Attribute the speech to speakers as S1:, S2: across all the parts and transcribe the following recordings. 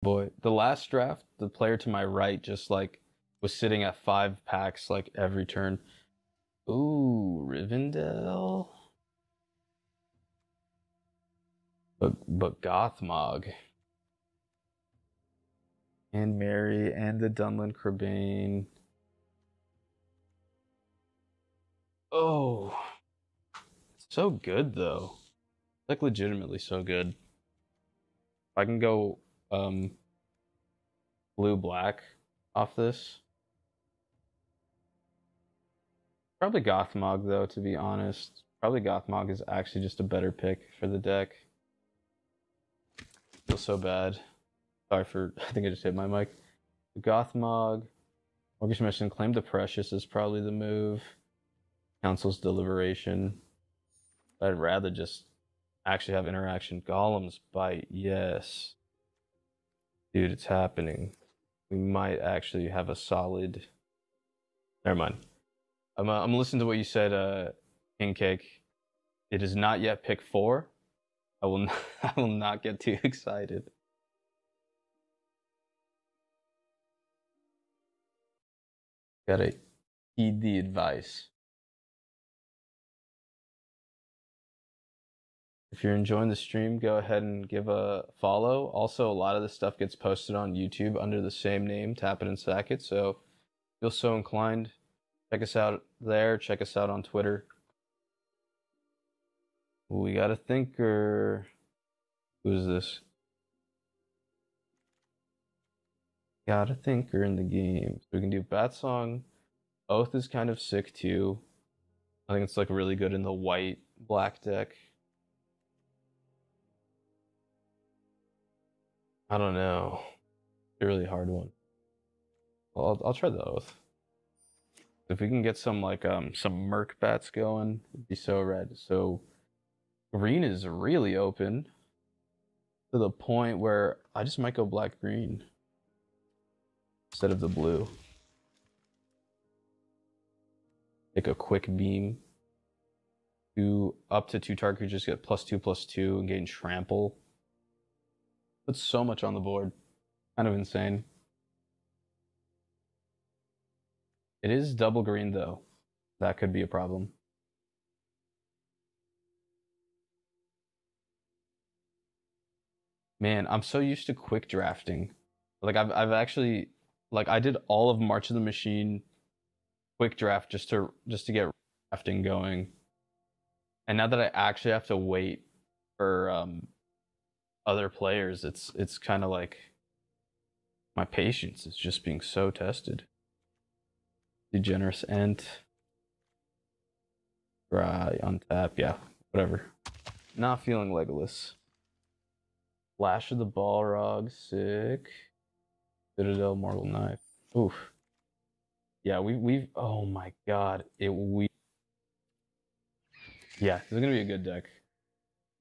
S1: Boy, the last draft, the player to my right just like was sitting at 5 packs like every turn. Ooh, Rivendell. But Gothmog. And Mary and the Dunlin Crabane. Oh, so good though. Like legitimately so good. If I can go blue black off this. Probably Gothmog though, to be honest. Probably Gothmog is actually just a better pick for the deck. Feels so bad. Sorry for I think I just hit my mic. Gothmog. Mortgage Mission, Claim the Precious is probably the move. Council's Deliberation. I'd rather just actually have interaction. Golem's Bite, yes. Dude, it's happening. We might actually have a solid... Never mind. I'm listening to what you said, King Cake. It is not yet pick 4. I will not, I will not get too excited. Gotta heed the advice. If you're enjoying the stream, go ahead and give a follow. Also, a lot of this stuff gets posted on YouTube under the same name, Tap It and Sack It. So, feel so inclined, check us out there. Check us out on Twitter. We got a thinker. Who's this? Got a thinker in the game. So we can do Bat Song. Oath is kind of sick too. I think it's like really good in the white black deck. I don't know. It's a really hard one. Well, I'll try the Oath. If we can get some like some Merc bats going, it'd be so red. So green is really open to the point where I just might go black green instead of the blue. Take a quick beam. Up to 2 target creatures get +2/+2 and gain trample. Puts so much on the board. Kind of insane. It is double green though. That could be a problem. Man, I'm so used to quick drafting. Like I've actually like I did all of March of the Machine quick draft just to get drafting going. And now that I actually have to wait for other players, it's kind of like my patience is just being so tested. Degenerous Ent. Try, untap, yeah, whatever. Not feeling Legolas. Flash of the Balrog, sick. Citadel, Mortal Knife. Oof. Yeah, we've oh my god. Yeah, this is gonna be a good deck.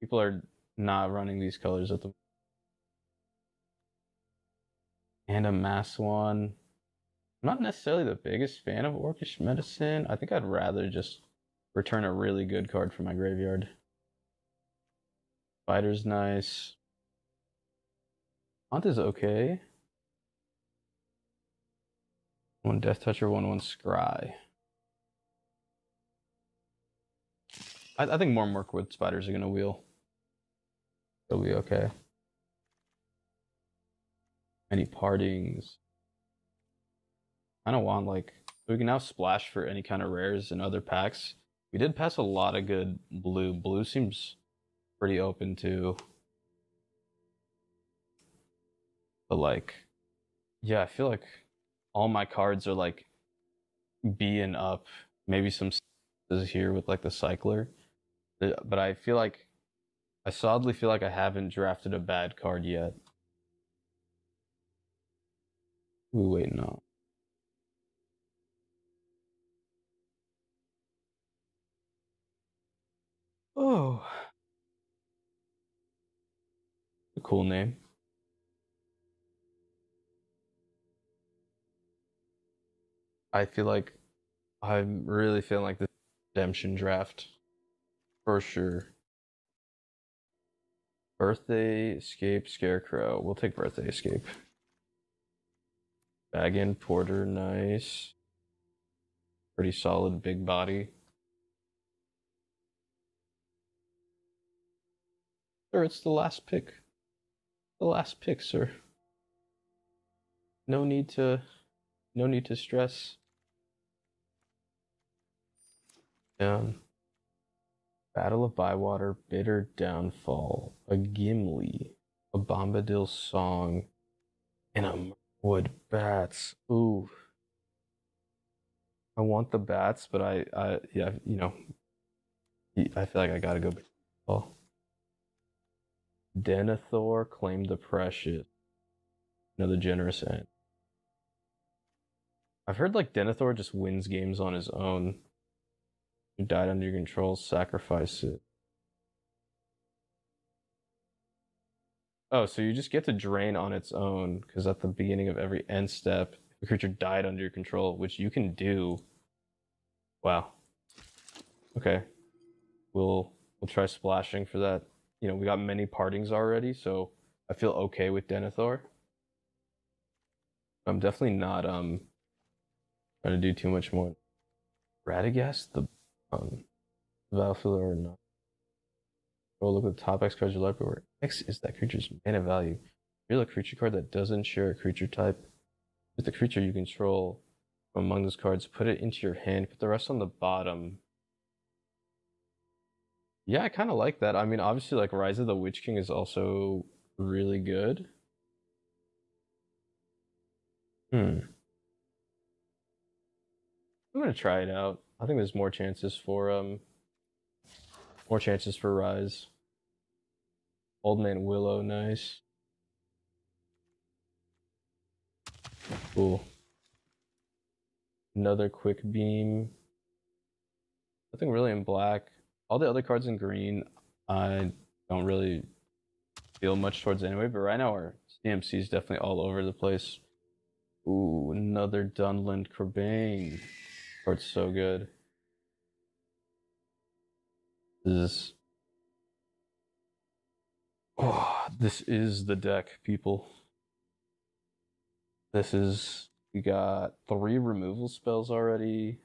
S1: People are not running these colors at the and a mass one. I'm not necessarily the biggest fan of Orcish Medicine. I think I'd rather just return a really good card from my graveyard. Spider's nice. Haunt is okay. 1 Death Toucher, 1/1 Scry. I think more Mirkwood Spiders are gonna wheel. It'll be okay. Any partings? I don't want like we can now splash for any kind of rares in other packs. We did pass a lot of good blue. Blue seems pretty open too. But like, yeah, I feel like all my cards are like B and up. Maybe some is here with like the Cycler. But I feel like I solidly feel like I haven't drafted a bad card yet. Wait, no. Oh, a cool name. I feel like I'm really feeling like the redemption draft for sure. Birthday Escape Scarecrow. We'll take Birthday Escape. Baggin Porter, nice. Pretty solid big body. Sir, it's the last pick. The last pick, sir. No need to stress. Battle of Bywater, Bitter Downfall, a Gimli, a Bombadil Song, and a Wood Bats. Ooh. I want the bats, but yeah, you know, I feel like I gotta go. Oh. Denethor, Claim the Precious. Another generous end. I've heard like Denethor just wins games on his own. You died under your control, sacrifice it. Oh, so you just get to drain on its own, because at the beginning of every end step, if a creature died under your control, which you can do. Wow. Okay. We'll try splashing for that. You know, we got many partings already, so I feel okay with Denethor. I'm definitely not trying to do too much more. Radagast, the battlefield or not. Go look at the top X cards of your library. X is that creature's mana value. Reveal a creature card that doesn't share a creature type with the creature you control from among those cards. Put it into your hand. Put the rest on the bottom. Yeah, I kind of like that. I mean, obviously, like Rise of the Witch King is also really good. I'm gonna try it out. I think there's more chances for Rise. Old Man Willow, nice. Cool. Another quick beam. Nothing really in black. All the other cards in green, I don't really feel much towards anyway, but right now our CMC is definitely all over the place. Ooh, another Dunland Corbane. Card's so good. This is the deck, people. We got 3 removal spells already.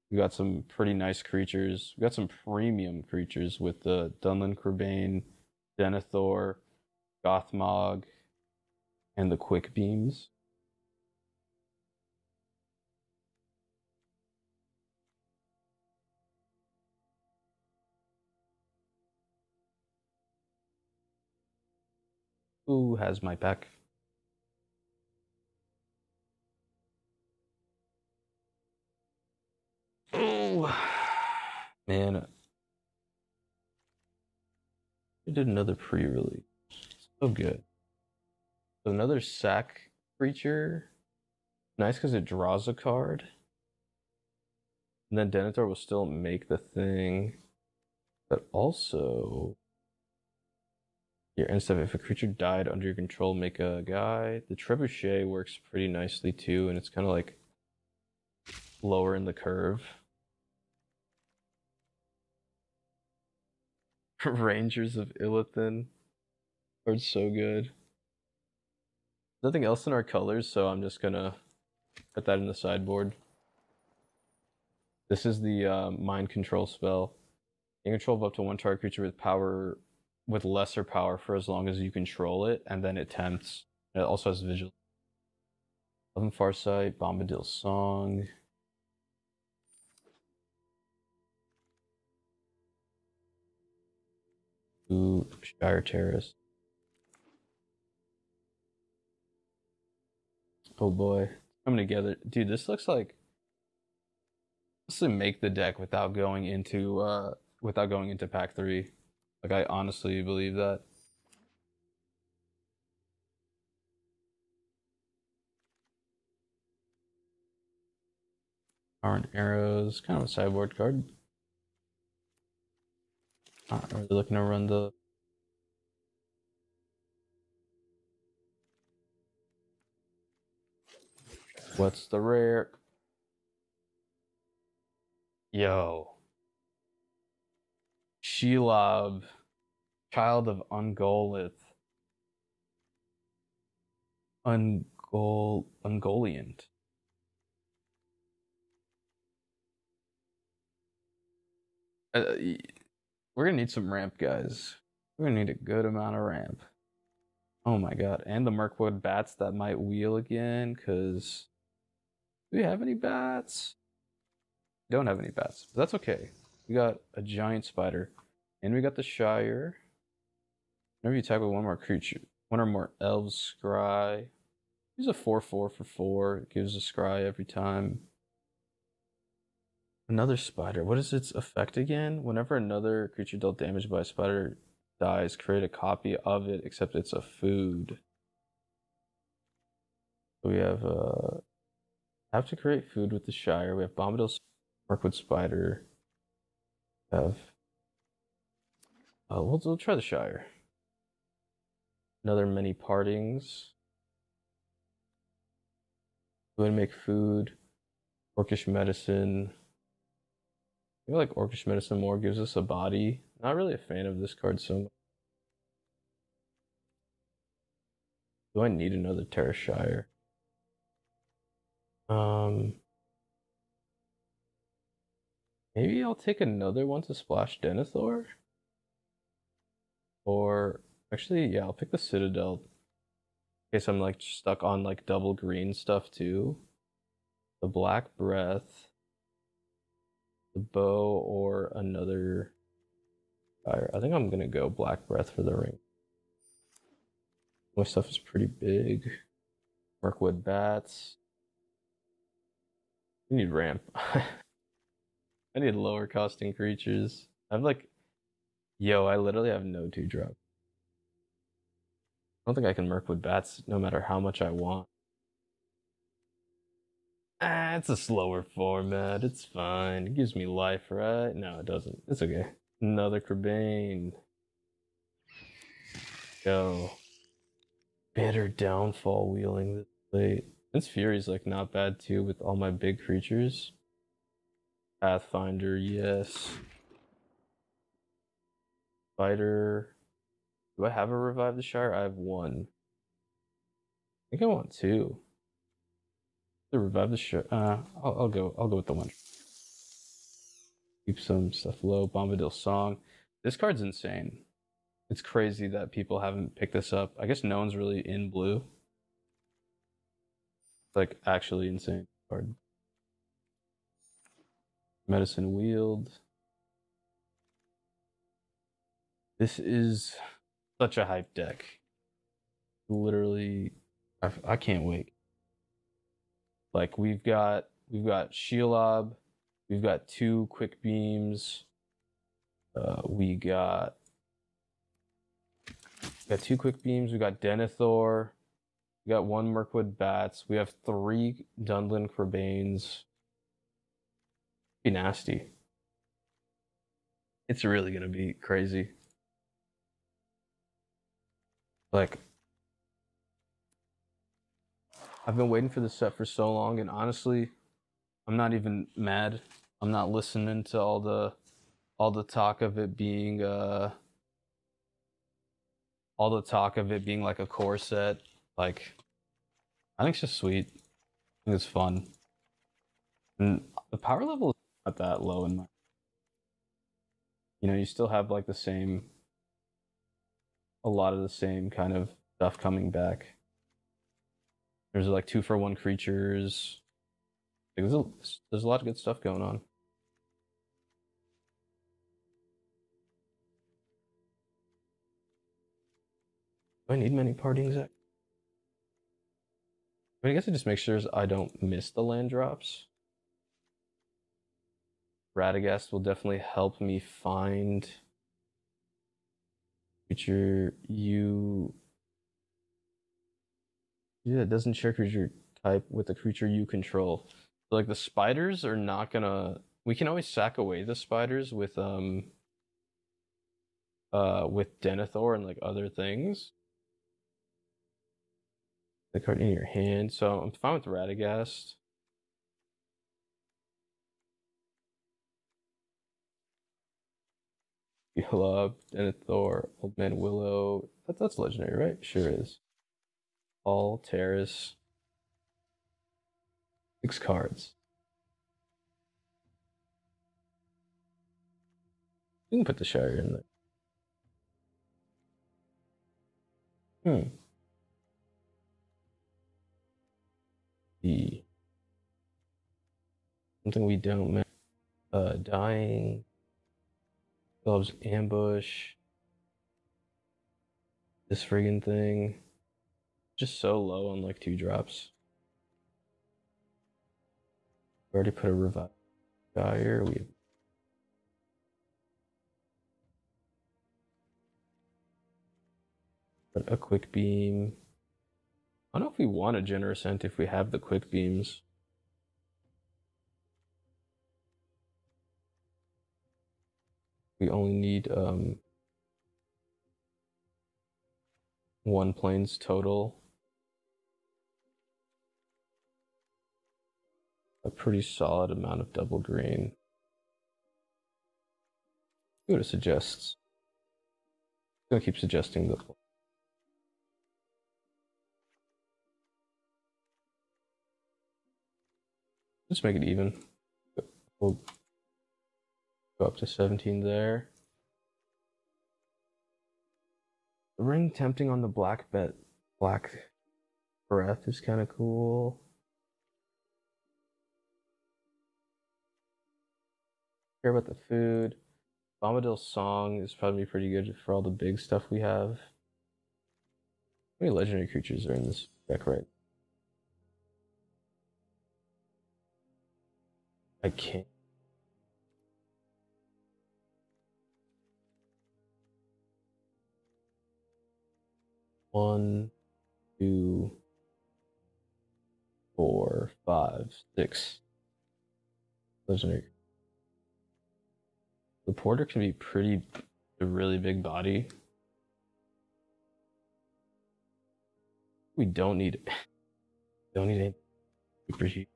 S1: We got some pretty nice creatures. We got some premium creatures with the Dunland Corbane, Denethor, Gothmog, and the Quick Beams. Who has my pack? Oh, man. We did another pre-release. So good. So another sack creature. Nice because it draws a card. And then Denethor will still make the thing. But also, your end step, if a creature died under your control, make a guy. The Trebuchet works pretty nicely too, and it's kind of like lower in the curve. Rangers of Illithin are so good. Nothing else in our colors, so I'm just gonna put that in the sideboard. This is the mind control spell. You control of up to 1 target creature with lesser power for as long as you control it, and then it tempts. It also has vigil. Eleven Farsight, Bombadil Song. Ooh, Shire Terrace. Oh boy, coming together, dude. This looks like to make the deck without going into pack 3. Like I honestly believe that. Power and Arrows, kind of a sideboard card. Not really looking to run the. What's the rare? Yo. Shelob. Child of Ungolith. Ungoliant. We're gonna need some ramp, guys. We're gonna need a good amount of ramp. Oh my god. And the Mirkwood bats that might wheel again, because do we have any bats? We don't have any bats, but that's okay. We got a giant spider. And we got the Shire. Whenever you attack with one more creature, one or more elves, scry. Use a 4/4 for 4. It gives a scry every time. Another spider. What is its effect again? Whenever another creature dealt damage by a spider dies, create a copy of it, except it's a food. We have to create food with the Shire. We have Bombadil, Mirkwood Spider. We have we'll try the Shire. Another many partings. Go ahead and make food. Orcish Medicine. I feel like Orcish Medicine more gives us a body. Not really a fan of this card so much. Do I need another Terra Shire? Maybe I'll take another one to splash Denethor? Or actually, yeah, I'll pick the Citadel. In case I'm like stuck on like double green stuff too. The Black Breath, the bow, or another fire. I think I'm gonna go Black Breath for the ring. My stuff is pretty big. Mirkwood bats. We need ramp. I need lower costing creatures. I'm like, yo, I literally have no 2-drop. I don't think I can Mirkwood bats no matter how much I want. It's a slower format. It's fine. It gives me life, right? No, it doesn't. It's okay. Another Crebain. Go. Bitter Downfall wheeling this late. This Fury's like not bad too with all my big creatures. Pathfinder, yes. Spider. Do I have a Revive the Shire? I have one. I think I want two. To revive the Shire. I'll go with the one. Keep some stuff low. Bombadil Song. This card's insane. It's crazy that people haven't picked this up. I guess no one's really in blue. Like actually insane card. Medicine Wield. This is such a hype deck. Literally, I can't wait. Like we've got Shelob, we've got 2 quick beams. We got 2 quick beams. We got Denethor. We got 1 Mirkwood bats. We have 3 Dunlin Crebains. Be nasty. It's really gonna be crazy. Like, I've been waiting for this set for so long, and honestly, I'm not even mad. I'm not listening to all the talk of it being like a core set. Like, I think it's just sweet. I think it's fun. And the power level is not that low in my, you still have like a lot of the same kind of stuff coming back. There's like 2-for-1 creatures. There's a lot of good stuff going on. Do I need many partings? I guess it just makes sure I don't miss the land drops. Radagast will definitely help me find creature you. Yeah, it doesn't share creature type with the creature you control. So, like the spiders are not gonna. We can always sack away the spiders with Denethor and like other things. The card in your hand, so I'm fine with Radagast. Shelob, Denethor, Old Man Willow. That's legendary, right? Sure is. All Terrace. 6 cards. We can put the Shire in there. Something we don't. Dying. Loves ambush. This friggin' thing. Just so low on like 2 drops. We already put a revive Shire. We have a quick beam. I don't know if we want a generous ent if we have the quick beams. We only need 1 planes total. A pretty solid amount of double green. See what it suggests. I'm gonna keep suggesting the. Let's make it even. We'll go up to 17 there. The ring tempting on the black breath is kind of cool. Care about the food. Bombadil's Song is probably pretty good for all the big stuff we have. How many legendary creatures are in this deck, right? I can't. One, 2, 4, 5, 6 legendary. The Porter can be a really big body. We don't need it. Don't need any super huge.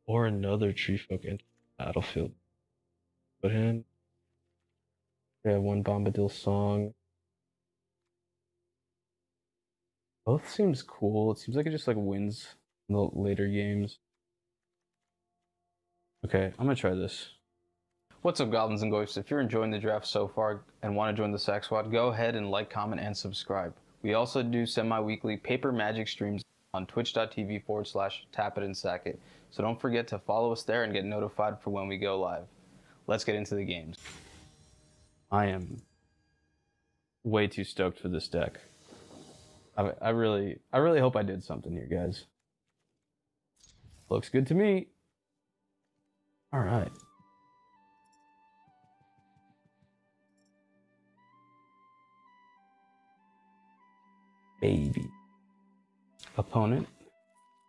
S1: Or another tree folk into the battlefield. Put him. We have 1 Bombadil Song. Both seems cool. It seems like it just like wins in the later games. Okay, I'm gonna try this. What's up, Goblins and Ghosts? If you're enjoying the draft so far and want to join the Sack Squad, go ahead and like, comment, and subscribe. We also do semi-weekly paper magic streams on twitch.tv/tapitandsackit. So don't forget to follow us there and get notified for when we go live. Let's get into the games. I am way too stoked for this deck. I really hope I did something here, guys. Looks good to me. All right. Baby. Opponent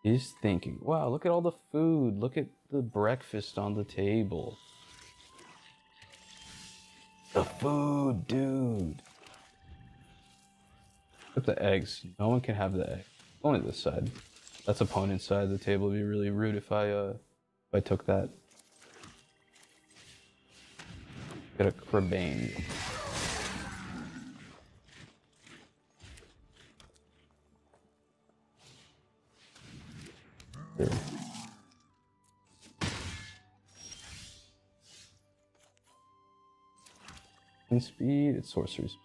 S1: is thinking. Wow, look at all the food. Look at the breakfast on the table. The food, dude. Look at the eggs. No one can have the egg. Only this side. That's opponent's side of the table. It'd be really rude if I took that. Got a Crabane. There. In speed, it's sorceries.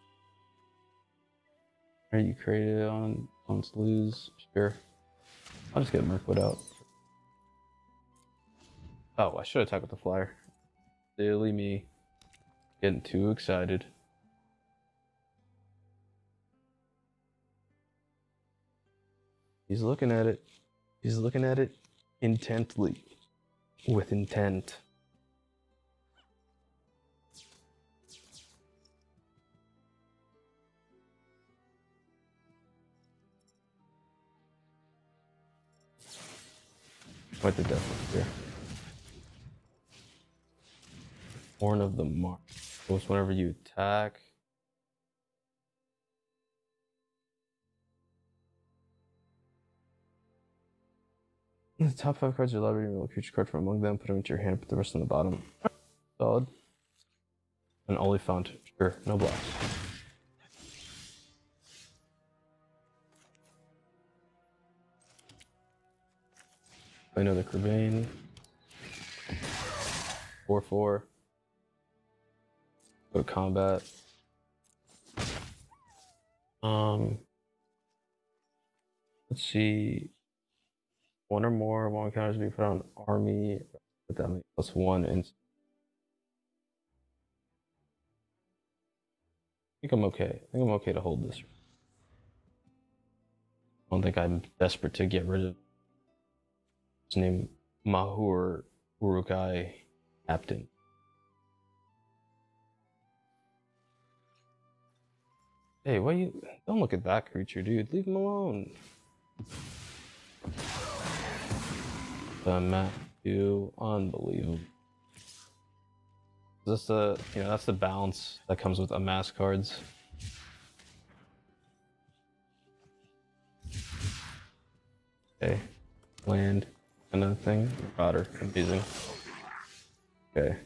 S1: Are you created on lose? Sure. I'll just get Mirkwood out. Oh, I should attack with the flyer. Silly me. Getting too excited. He's looking at it. He's looking at it intently. With intent. What the devil here? Horn of the Mark. Goes whenever you attack. The top 5 cards are library, remove a creature card from among them, put them into your hand, put the rest on the bottom. Solid. An Oliphant. Sure, no blocks. Play another Kerbane. 4/4. Go to combat. Let's see. One or more one counters be put on army. Put that many +1 and I think I'm okay. I think I'm okay to hold this. I don't think I'm desperate to get rid of his name Mahur Urukai Captain. Hey, why you don't look at that creature, dude. Leave him alone. Matthew, unbelievable. Is this the that's the balance that comes with amass cards. Okay. Land, another thing. Otter, amazing. Okay.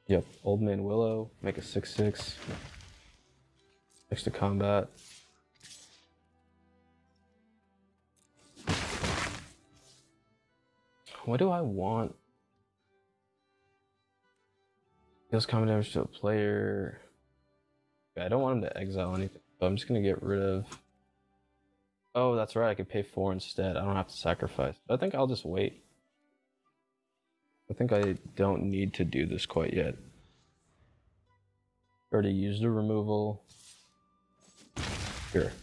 S1: Yep, Old Man Willow, make a 6/6. Next to combat. What do I want? Deals combat damage to a player. Okay, I don't want him to exile anything, so I'm just gonna get rid of. Oh, that's right, I could pay 4 instead. I don't have to sacrifice. I think I'll just wait. I think I don't need to do this quite yet. Already used a removal. Sure.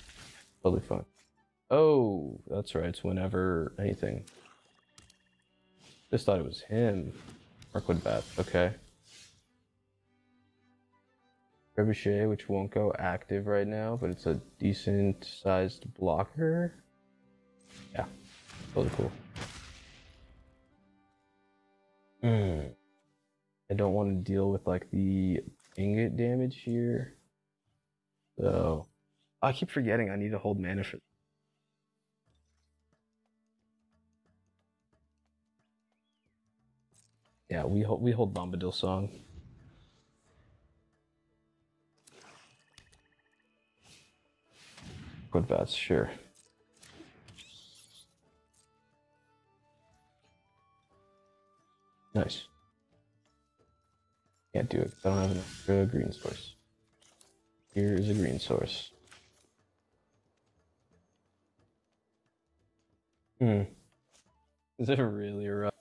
S1: Totally fine. Oh, that's right, it's whenever anything. Just thought it was him. Mirkwood Bat, okay. Trebuchet, which won't go active right now, but it's a decent sized blocker. Yeah, totally cool. I don't want to deal with like the ingot damage here. So I keep forgetting I need to hold mana for. Yeah, we hold Bombadil Song. Good bats, sure. Nice. Can't do it. I don't have an extra green source. Here is a green source. Is it really rough?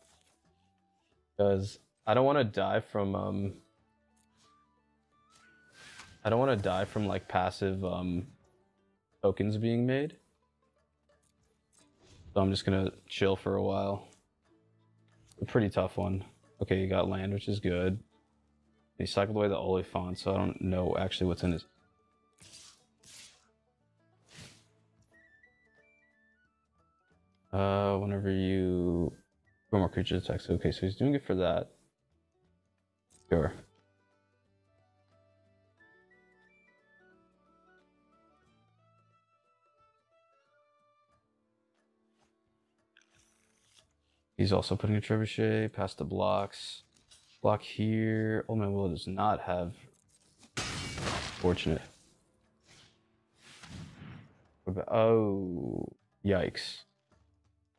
S1: Because I don't want to die from I don't want to die from like passive tokens being made. So I'm just gonna chill for a while. A pretty tough one. Okay, you got land, which is good. He cycled away the Oliphant, so I don't know actually what's in his. Whenever you one more creature attacks. Okay, so he's doing it for that. Sure. He's also putting a trebuchet past the blocks. Block here. Old Man Willow does not have. Fortunate. Oh, yikes.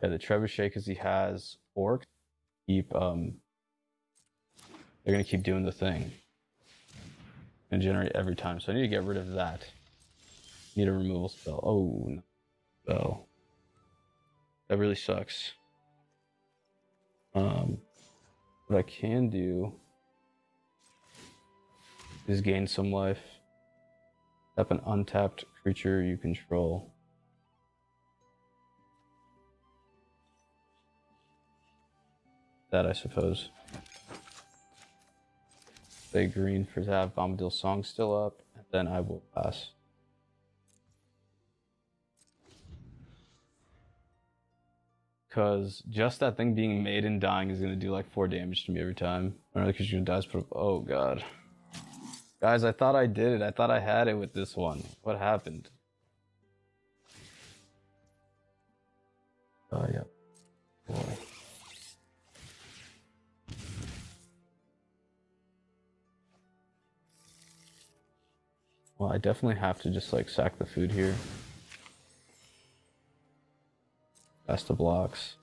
S1: Yeah, the trebuchet, because he has orcs, keep they're gonna keep doing the thing and generate every time. So I need to get rid of that. Need a removal spell. Oh no. Spell. That really sucks. What I can do is gain some life. Tap an untapped creature you control. That, I suppose. Play green for to have Bombadil Song still up, and then I will pass. Because just that thing being made and dying is going to do like 4 damage to me every time. Another creature dies, but oh god. Guys, I thought I did it. I thought I had it with this one. What happened? Yeah. Boy. Well, I definitely have to just like sack the food here. Pass the blocks.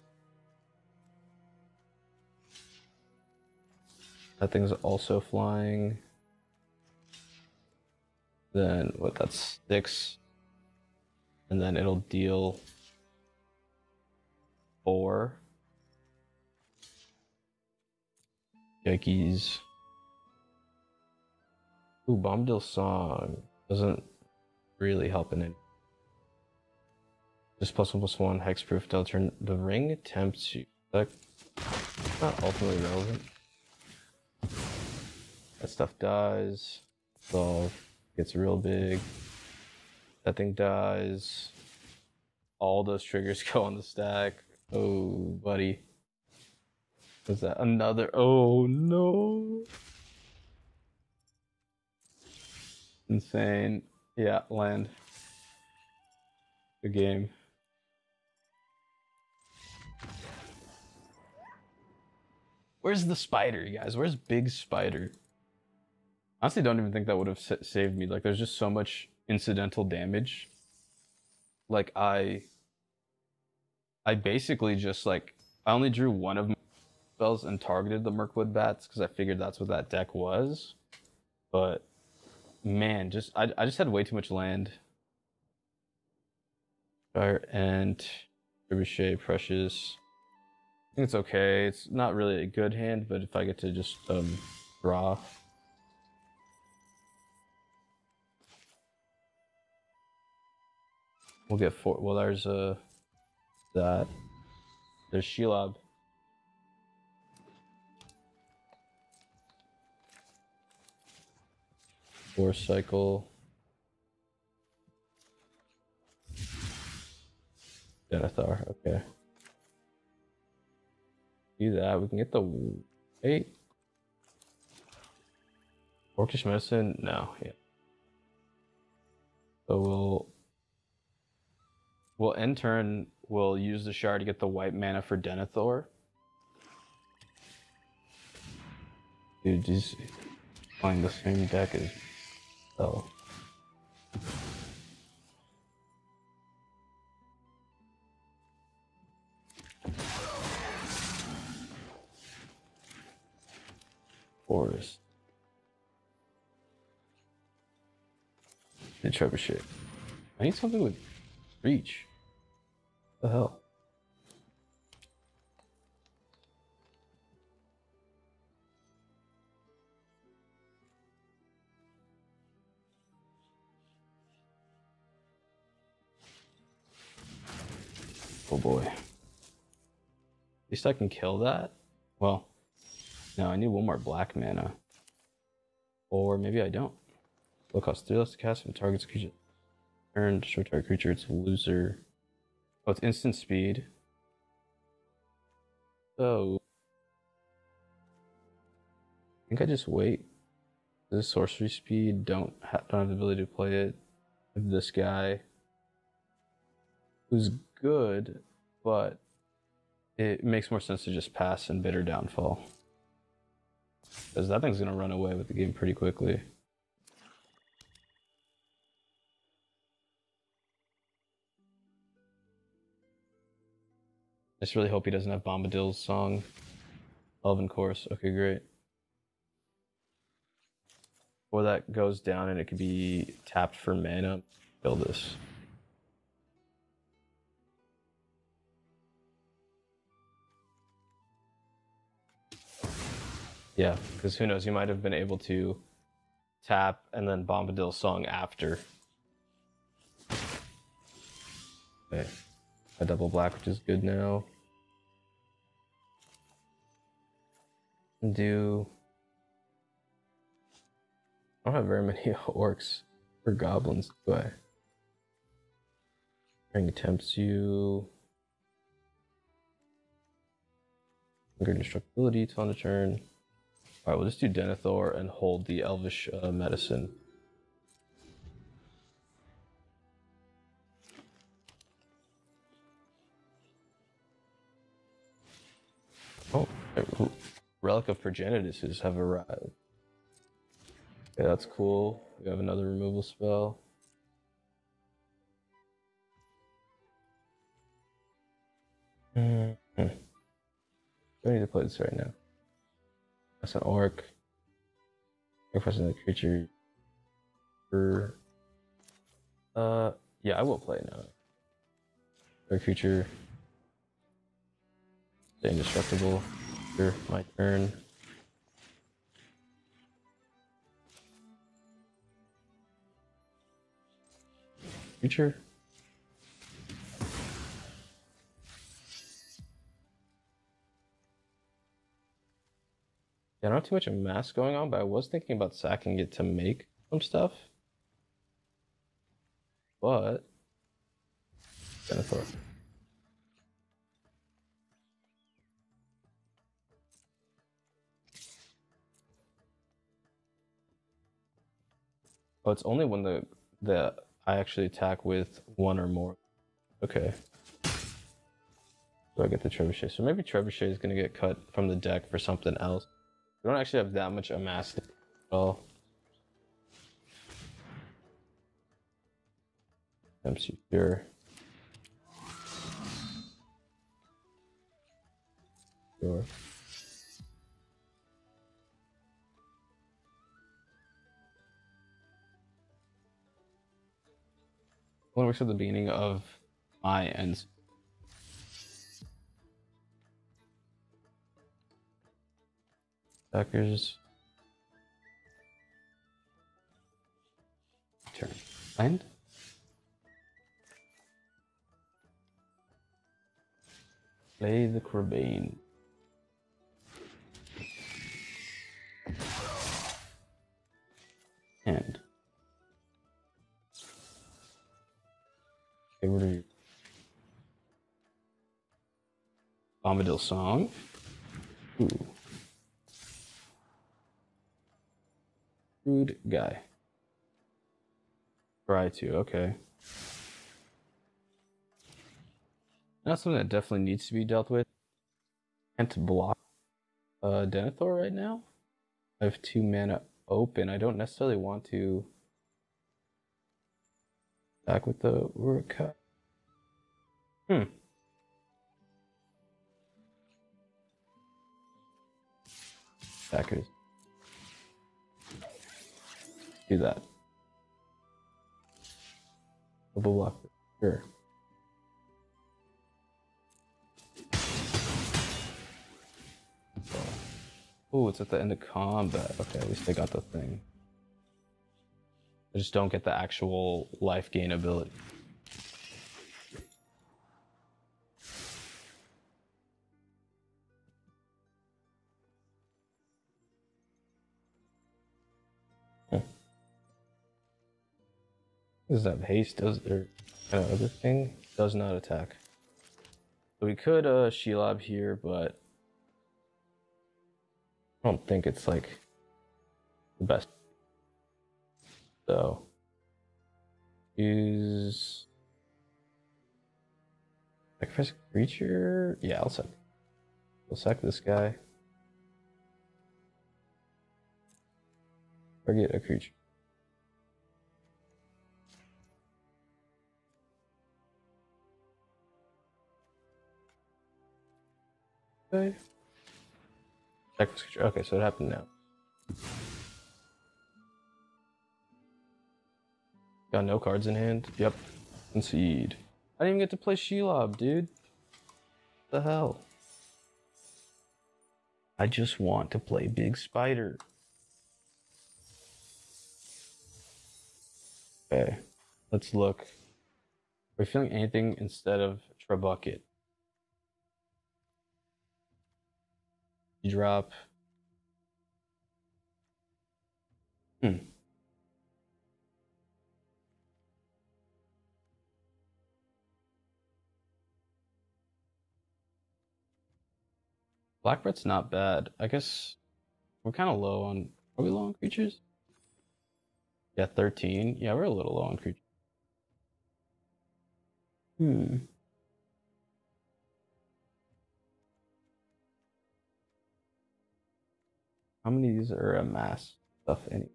S1: That thing's also flying. Then what? That's 6. And then it'll deal 4. Yikes. Ooh, Bombadil Song doesn't really help in it. Just +1/+1 hexproof. They'll turn the ring tempts you. That's not ultimately relevant. That stuff dies. Solve gets real big. That thing dies. All those triggers go on the stack. Oh, buddy. Was that another? Oh no. Insane. Yeah, land. Good game. Where's the spider, you guys? Where's Big Spider? Honestly, don't even think that would have saved me. Like, there's just so much incidental damage. Like, I basically just, like, I only drew one of my spells and targeted the Mirkwood Bats because I figured that's what that deck was. But, man, I just had way too much land. Fire and Trebuchet, Precious. I think it's okay. It's not really a good hand, but if I get to just draw. We'll get 4. Well, there's that. There's Shelob. Force cycle. Denethor, okay. Do that. We can get the 8. Orcish Medicine? No, yeah. So we'll end turn. We'll use the shard to get the white mana for Denethor. Dude, just playing the same deck as hell. Forest. The Trebuchet. I need something with reach. What the hell? Oh boy. At least I can kill that? Well, no, I need one more black mana. Or maybe I don't. Low cost 3 less to cast from target's creature. Turn, destroy target creature, it's a loser. Oh, it's instant speed. So I think I just wait. This sorcery speed, don't have the ability to play it. If this guy who's good, but it makes more sense to just pass and Bitter Downfall. Because that thing's gonna run away with the game pretty quickly. I just really hope he doesn't have Bombadil's song. Elven Chorus. Okay, great. Or that goes down and it could be tapped for mana. Kill this. Yeah, because who knows, you might have been able to tap and then Bombadil's song after. Okay. A double black, which is good now. And I don't have very many orcs or goblins, do I? Ring tempts you. Good indestructibility on the turn. Alright, we'll just do Denethor and hold the Elvish medicine. Relic of Progenituses have arrived. Okay, that's cool. We have another removal spell. I need to play this right now. That's an orc. Sacrifice another creature. Yeah, I will play now. Our creature. Stay indestructible. Sure, my turn. Creature. Yeah, I don't have too much of mass going on, but I was thinking about sacking it to make some stuff. But Denethor. Oh, it's only when the I actually attack with one or more. Okay. So I get the trebuchet. So maybe trebuchet is gonna get cut from the deck for something else. We don't actually have that much amassed at all. MC sure. Sure. Only works at the beginning of my end. Attackers. Turn. End. Play the Crabane. End. Okay, what are you? Bombadil Song. Ooh. Rude guy. Try to, okay. That's something that definitely needs to be dealt with. Can't block Denethor right now. I have 2 mana open. I don't necessarily want to attack with the Uruk. Attackers. Do that. Double block. Sure. Oh, it's at the end of combat. Okay, at least I got the thing. I just don't get the actual life gain ability. Does that haste? Does there kind of other thing? Does not attack. So we could Shelob here, but I don't think it's like the best. So use sacrifice a creature. Yeah, I'll sack. We'll sack this guy. Target a creature. Okay. Sacrifice creature. Okay, so it happened now. Got no cards in hand. Yep. Concede. I didn't even get to play Shelob, dude. What the hell? I just want to play Big Spider. Okay. Let's look. Are we feeling anything instead of Trebucket? You drop. Blackbrett's not bad. I guess we're kind of low on. Are we low on creatures? Yeah, 13. Yeah, we're a little low on creatures. How many of these are a mass stuff anyway?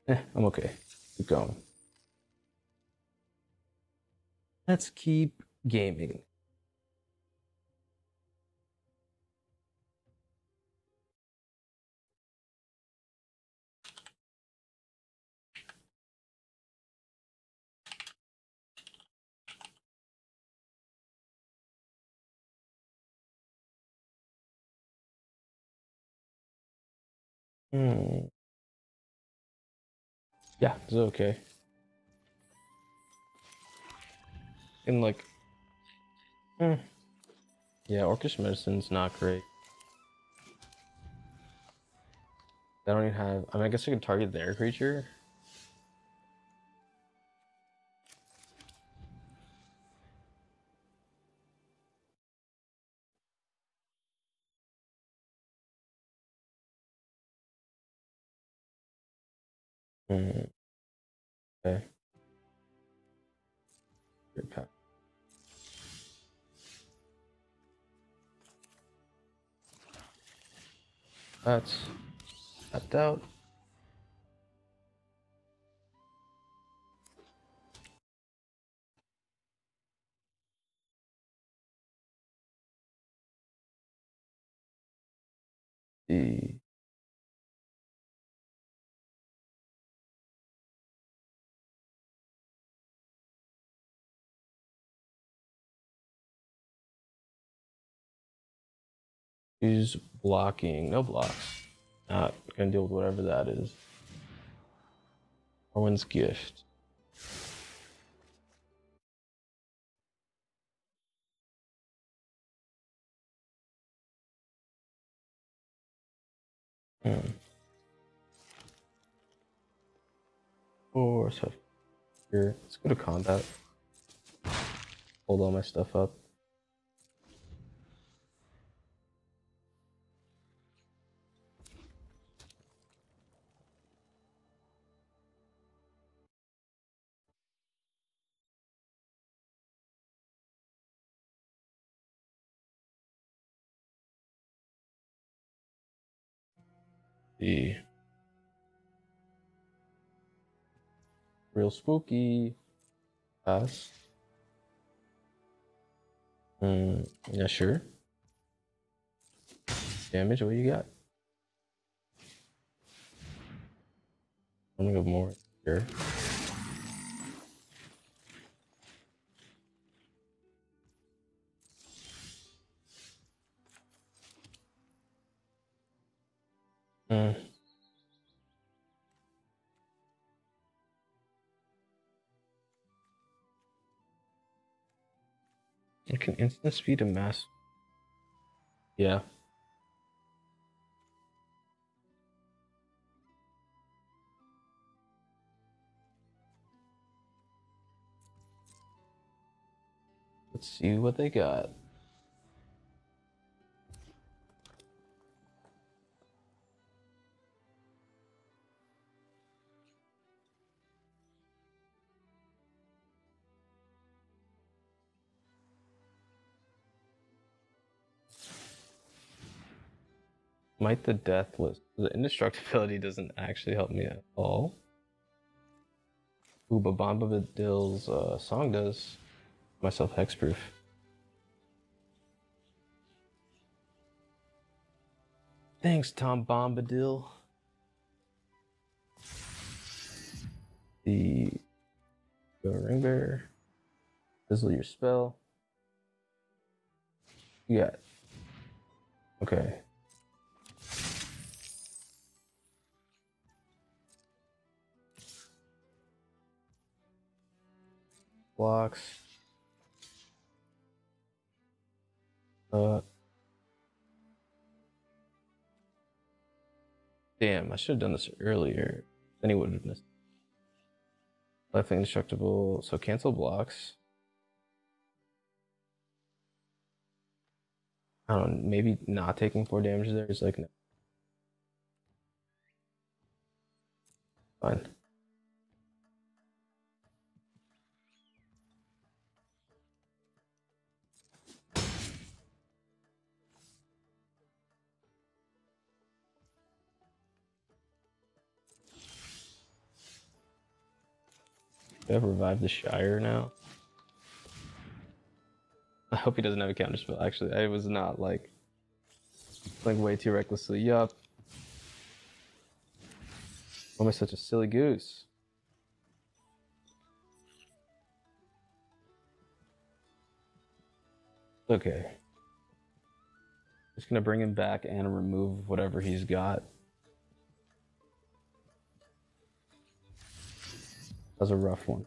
S1: I'm okay. Keep going. Let's keep gaming. Hmm. Yeah, this is okay. And like, yeah, Orcish Medicine's not great. I don't even have. I mean, I guess I can target their creature. Hmm. Okay. Great pack. That's tapped out. The use blocking. No blocks. Not gonna deal with whatever that is. Orwin's Gift. Hmm. Or so here. Let's go to combat. Hold all my stuff up. The real spooky. Pass. Yeah, sure. Damage, what you got? I'm gonna go more here. Hmm. I can instant speed a mass. Yeah. Let's see what they got. Might the Deathless. The indestructibility doesn't actually help me at all. Ooh, but Bombadil's song does. Myself hexproof. Thanks, Tom Bombadil. The go ring bearer. Fizzle your spell. Yeah. Okay. Blocks. Damn, I should have done this earlier. Then he would have missed. Life indestructible. So cancel blocks. I don't know, maybe not taking 4 damage there is like no. Fine. Do I have Revive the Shire now? I hope he doesn't have a counterspell. Actually, I was not like playing way too recklessly. Yup. Why am I such a silly goose? Okay. Just gonna bring him back and remove whatever he's got. That was a rough one.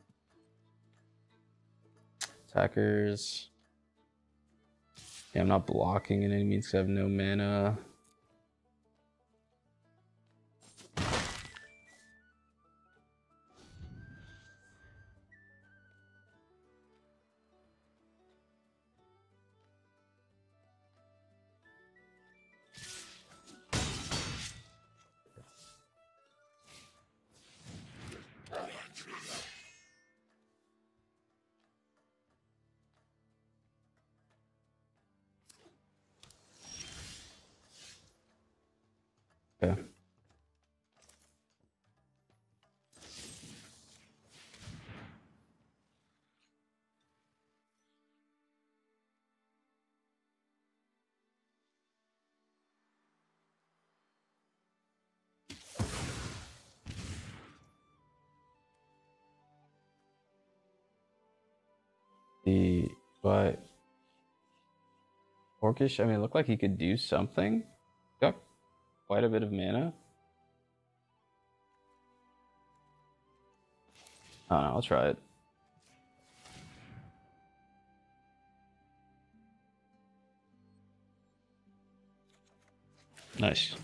S1: Attackers. Yeah, I'm not blocking in any means because I have no mana. Okay. But Orcish, I mean, it looked like he could do something. Got quite a bit of mana. I don't know, I'll try it. Nice.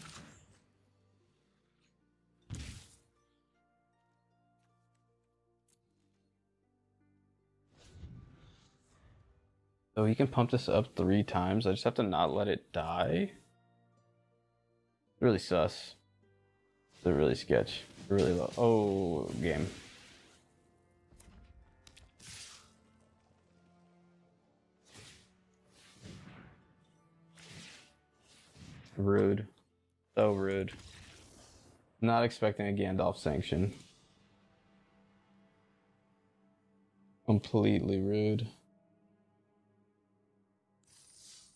S1: So he can pump this up 3 times. I just have to not let it die. Really sus. They're really sketch. Really low. Oh, game. Rude. So rude. Not expecting a Gandalf sanction. Completely rude.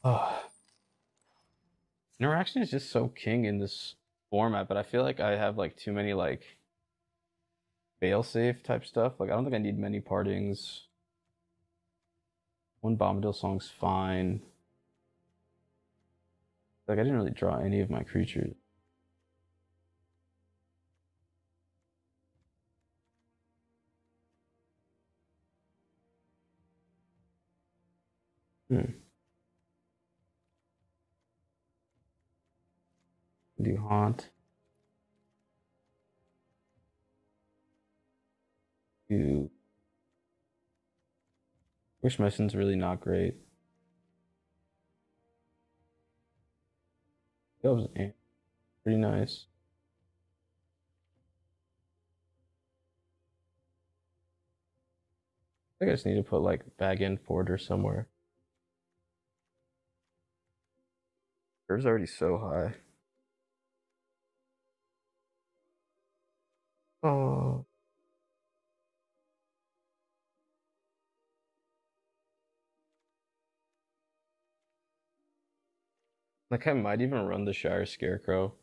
S1: Oh. Interaction is just so king in this format, but I feel like I have like too many like fail-safe type stuff. Like I don't think I need many partings. One Bombadil song's fine. Like I didn't really draw any of my creatures. Do Haunt. Do Wish Mission's really not great. That was pretty nice. I think I just need to put like Bag in Ford or somewhere. Curve's already so high. Oh. Like I might even run the Shire Scarecrow.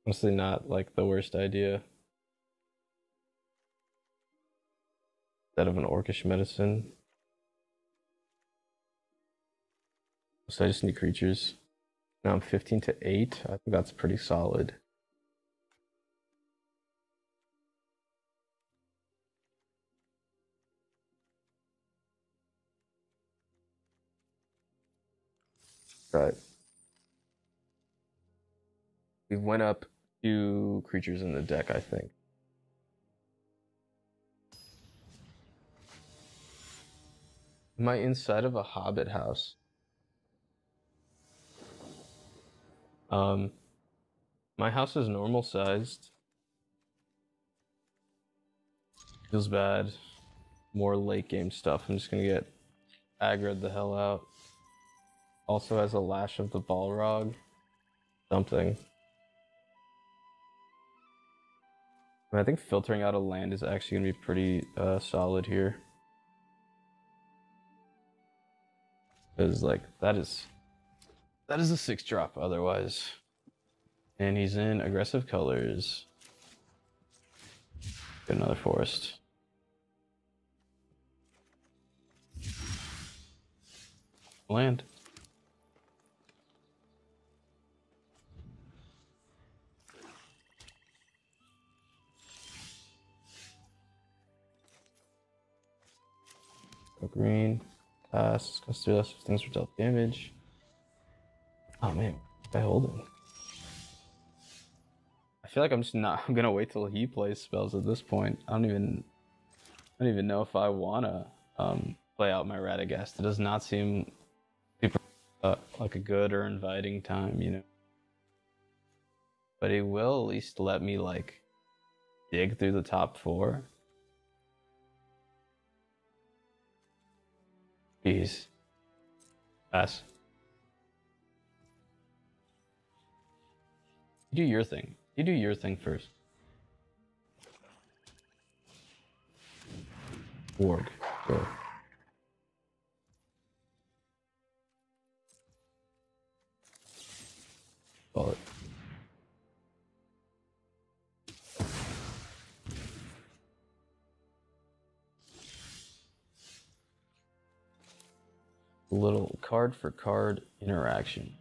S1: Honestly, not like the worst idea. Instead of an Orcish Medicine. So I just need creatures. Now I'm 15 to 8. I think that's pretty solid. Right. We went up 2 creatures in the deck, I think. Am I inside of a hobbit house? My house is normal sized. Feels bad. More late game stuff. I'm just gonna get aggroed the hell out. Also has a Lash of the Balrog. Something. I think filtering out a land is actually gonna be pretty solid here. Because like that is a 6-drop otherwise. And he's in aggressive colors. Get another forest. Land. Go green. Pass. Goes through us. Things for dealt damage. Oh man, what guy holding? I feel like I'm just not. I'm gonna wait till he plays spells at this point. I don't even know if I wanna play out my Radagast. It does not seem super like a good or inviting time, you know. But he will at least let me like dig through the top 4. Jeez. Pass. You do your thing. You do your thing first. Warg. Sure. Call it. A little card for card interaction.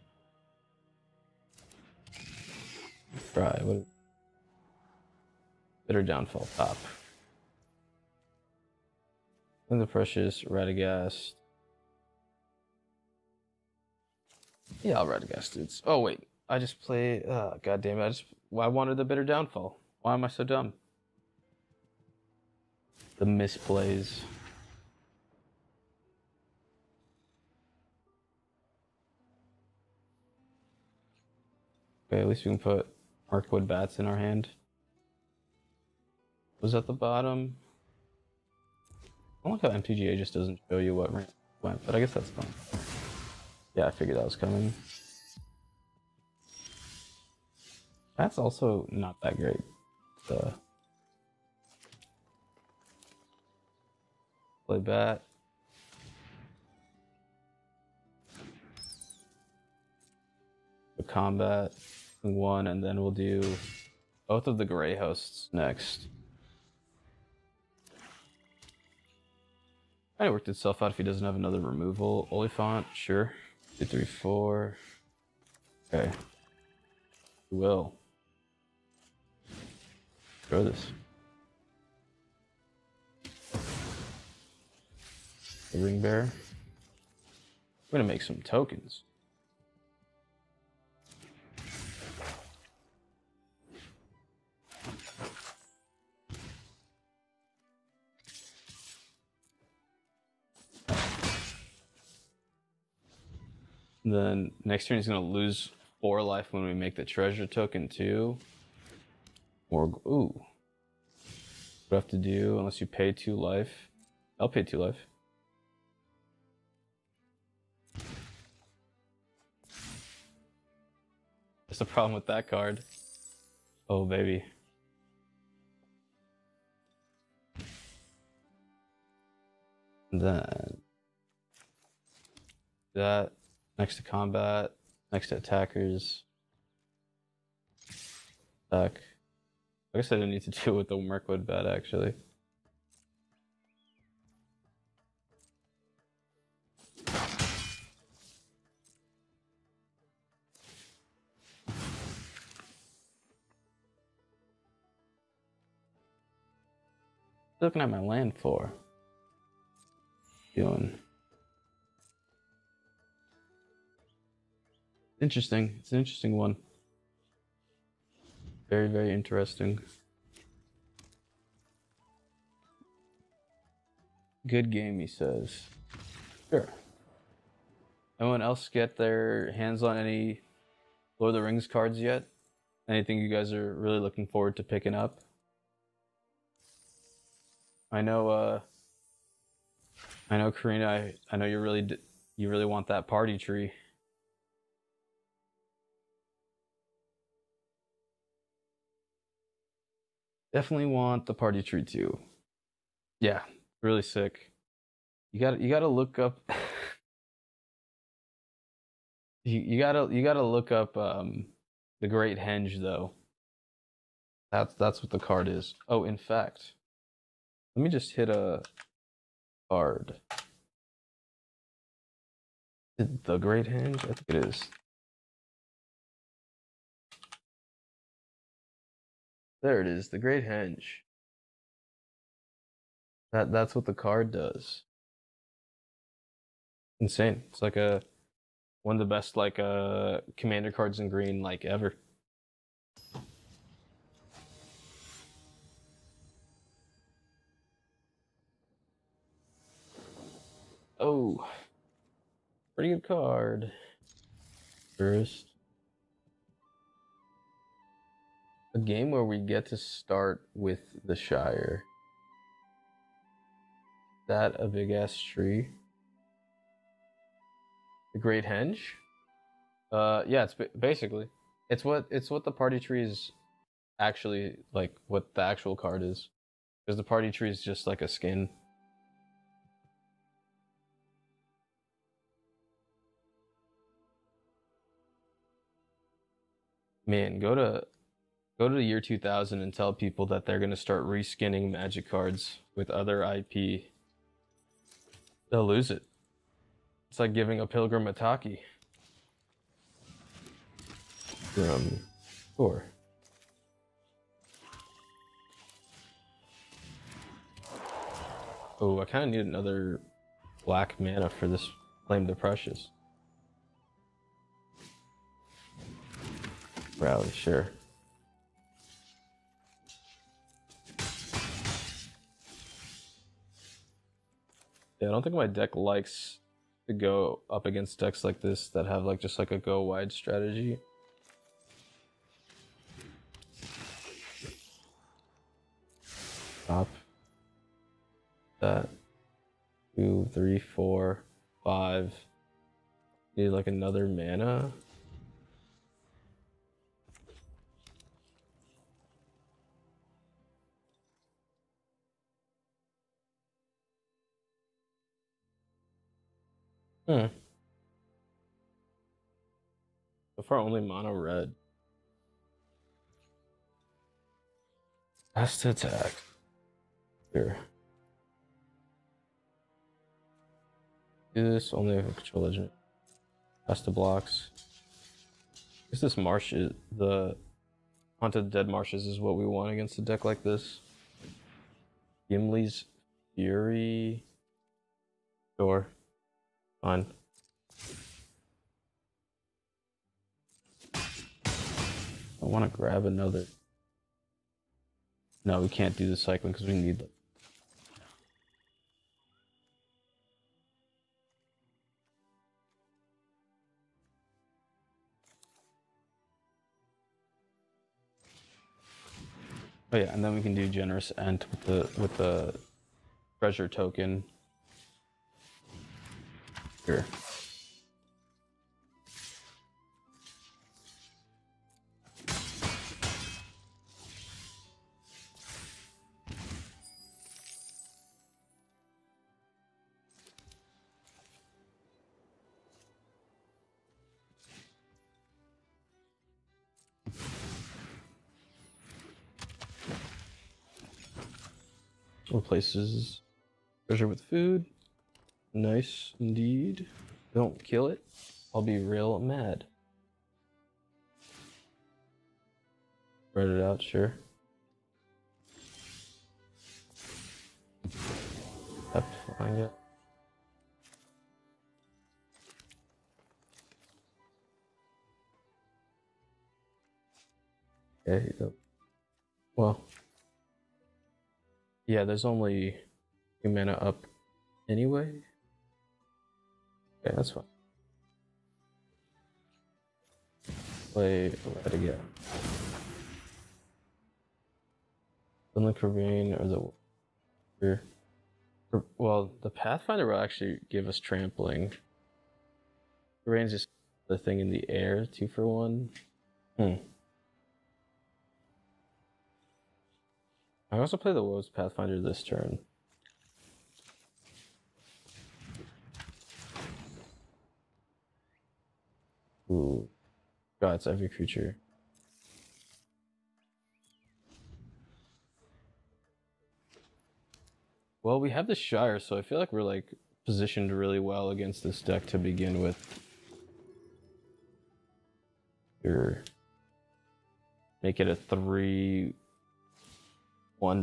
S1: Try. What is Bitter Downfall top. And the Precious, Radagast. Yeah, I'll Radagast dudes. Oh wait, I just play. God damn it! I wanted the Bitter Downfall. Why am I so dumb? The misplays. Okay, at least we can put Arcwood Bats in our hand. Was at the bottom. I don't like how MTGA just doesn't show you what rank went, but I guess that's fine. Yeah, I figured that was coming. That's also not that great. Play bat. The combat 1, and then we'll do both of the gray hosts next. Kind of worked itself out if he doesn't have another removal. Oliphant, sure. 2, 3, 4. Okay. We will. Throw this. The ring bearer. We're gonna make some tokens. And then next turn he's gonna lose 4 life when we make the treasure token too. Or ooh. What do I have to do unless you pay 2 life? I'll pay 2 life. That's the problem with that card. Oh baby. And then that next to combat, next to attackers. Attack. I guess I didn't need to do it with the Mirkwood bat actually. Looking at my land for. Doing. Interesting. It's an interesting one. Very, very interesting. Good game, he says. Sure. Anyone else get their hands on any Lord of the Rings cards yet? Anything you guys are really looking forward to picking up? I know, Karina, I know you really want that party tree. Definitely want the party tree too. Yeah, really sick. You gotta look up you gotta look up the Great Henge though. That's what the card is. Oh, in fact, let me just hit a card. The Great Henge? I think it is. There it is, the Great Henge. That's what the card does. Insane. It's like one of the best like commander cards in green like ever. Oh, pretty good card. First, a game where we get to start with the Shire. That a big ass tree. The Great Henge. Yeah, it's basically it's what the party tree is actually like. What the actual card is, because the party tree is just like a skin. Man, go to the year 2000 and tell people that they're gonna start reskinning Magic cards with other IP. They'll lose it. It's like giving a pilgrim a taki. Sure. Oh, I kind of need another black mana for this Claim the Precious. Rally, sure. Yeah, I don't think my deck likes to go up against decks like this that have like just like a go wide strategy. Top that 2, 3, 4, 5. Need like another mana. So far only mono red. Has to attack. Here. Do this only if I control legend. Has to blocks. I guess this marsh is the Haunted Dead Marshes is what we want against a deck like this. Gimli's Fury. Sure. Fine. I want to grab another. No, we can't do the cycling because we need them. Oh yeah, and then we can do Generous Ent with the treasure token. Here. Replaces treasure with food. Nice indeed. Don't kill it. I'll be real mad. Spread it out, sure. Yep, find it. Okay, well. Yeah, there's only 2 mana up anyway. Okay, that's fine. Play red again. Sunlit Ravine or the here. Well, the Pathfinder will actually give us trampling. Ravane's just the thing in the air, 2 for 1. I also play the Woes Pathfinder this turn. Ooh. God, it's every creature. Well, we have the Shire, so I feel like we're like positioned really well against this deck to begin with. Here. Make it a 3-1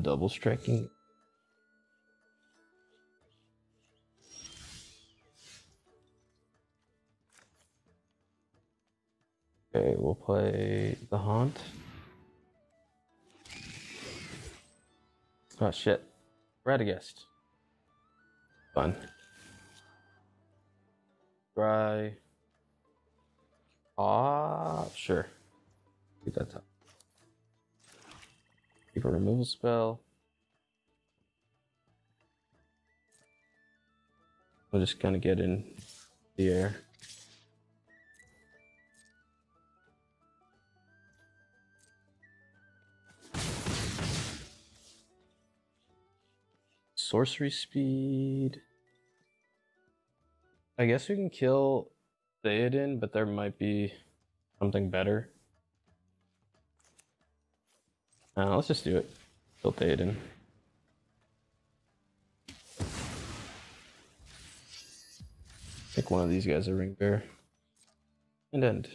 S1: double striking. Okay, we'll play the Haunt. Oh shit. Radagast. Fun. Try. Sure. Keep that top. Keep a removal spell. We'll just kind of get in the air. Sorcery speed. I guess we can kill Theoden, but there might be something better. Let's just do it. Kill Theoden. Pick one of these guys a ring bear. And end.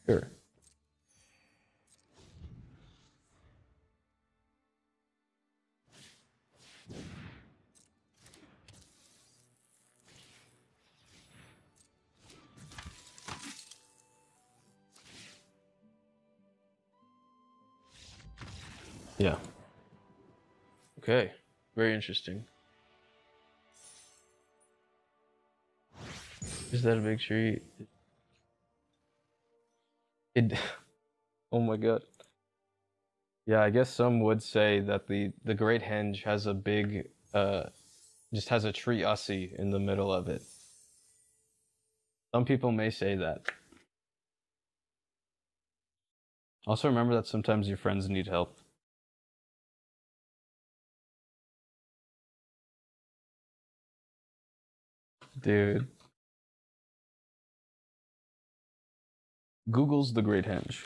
S1: Sure. Yeah. Okay. Very interesting. Is that a big tree? Oh my god. Yeah, I guess some would say that the Great Henge has a big just has a tree Ussie in the middle of it. Some people may say that. Also remember that sometimes your friends need help. Dude. Google's the Great Henge.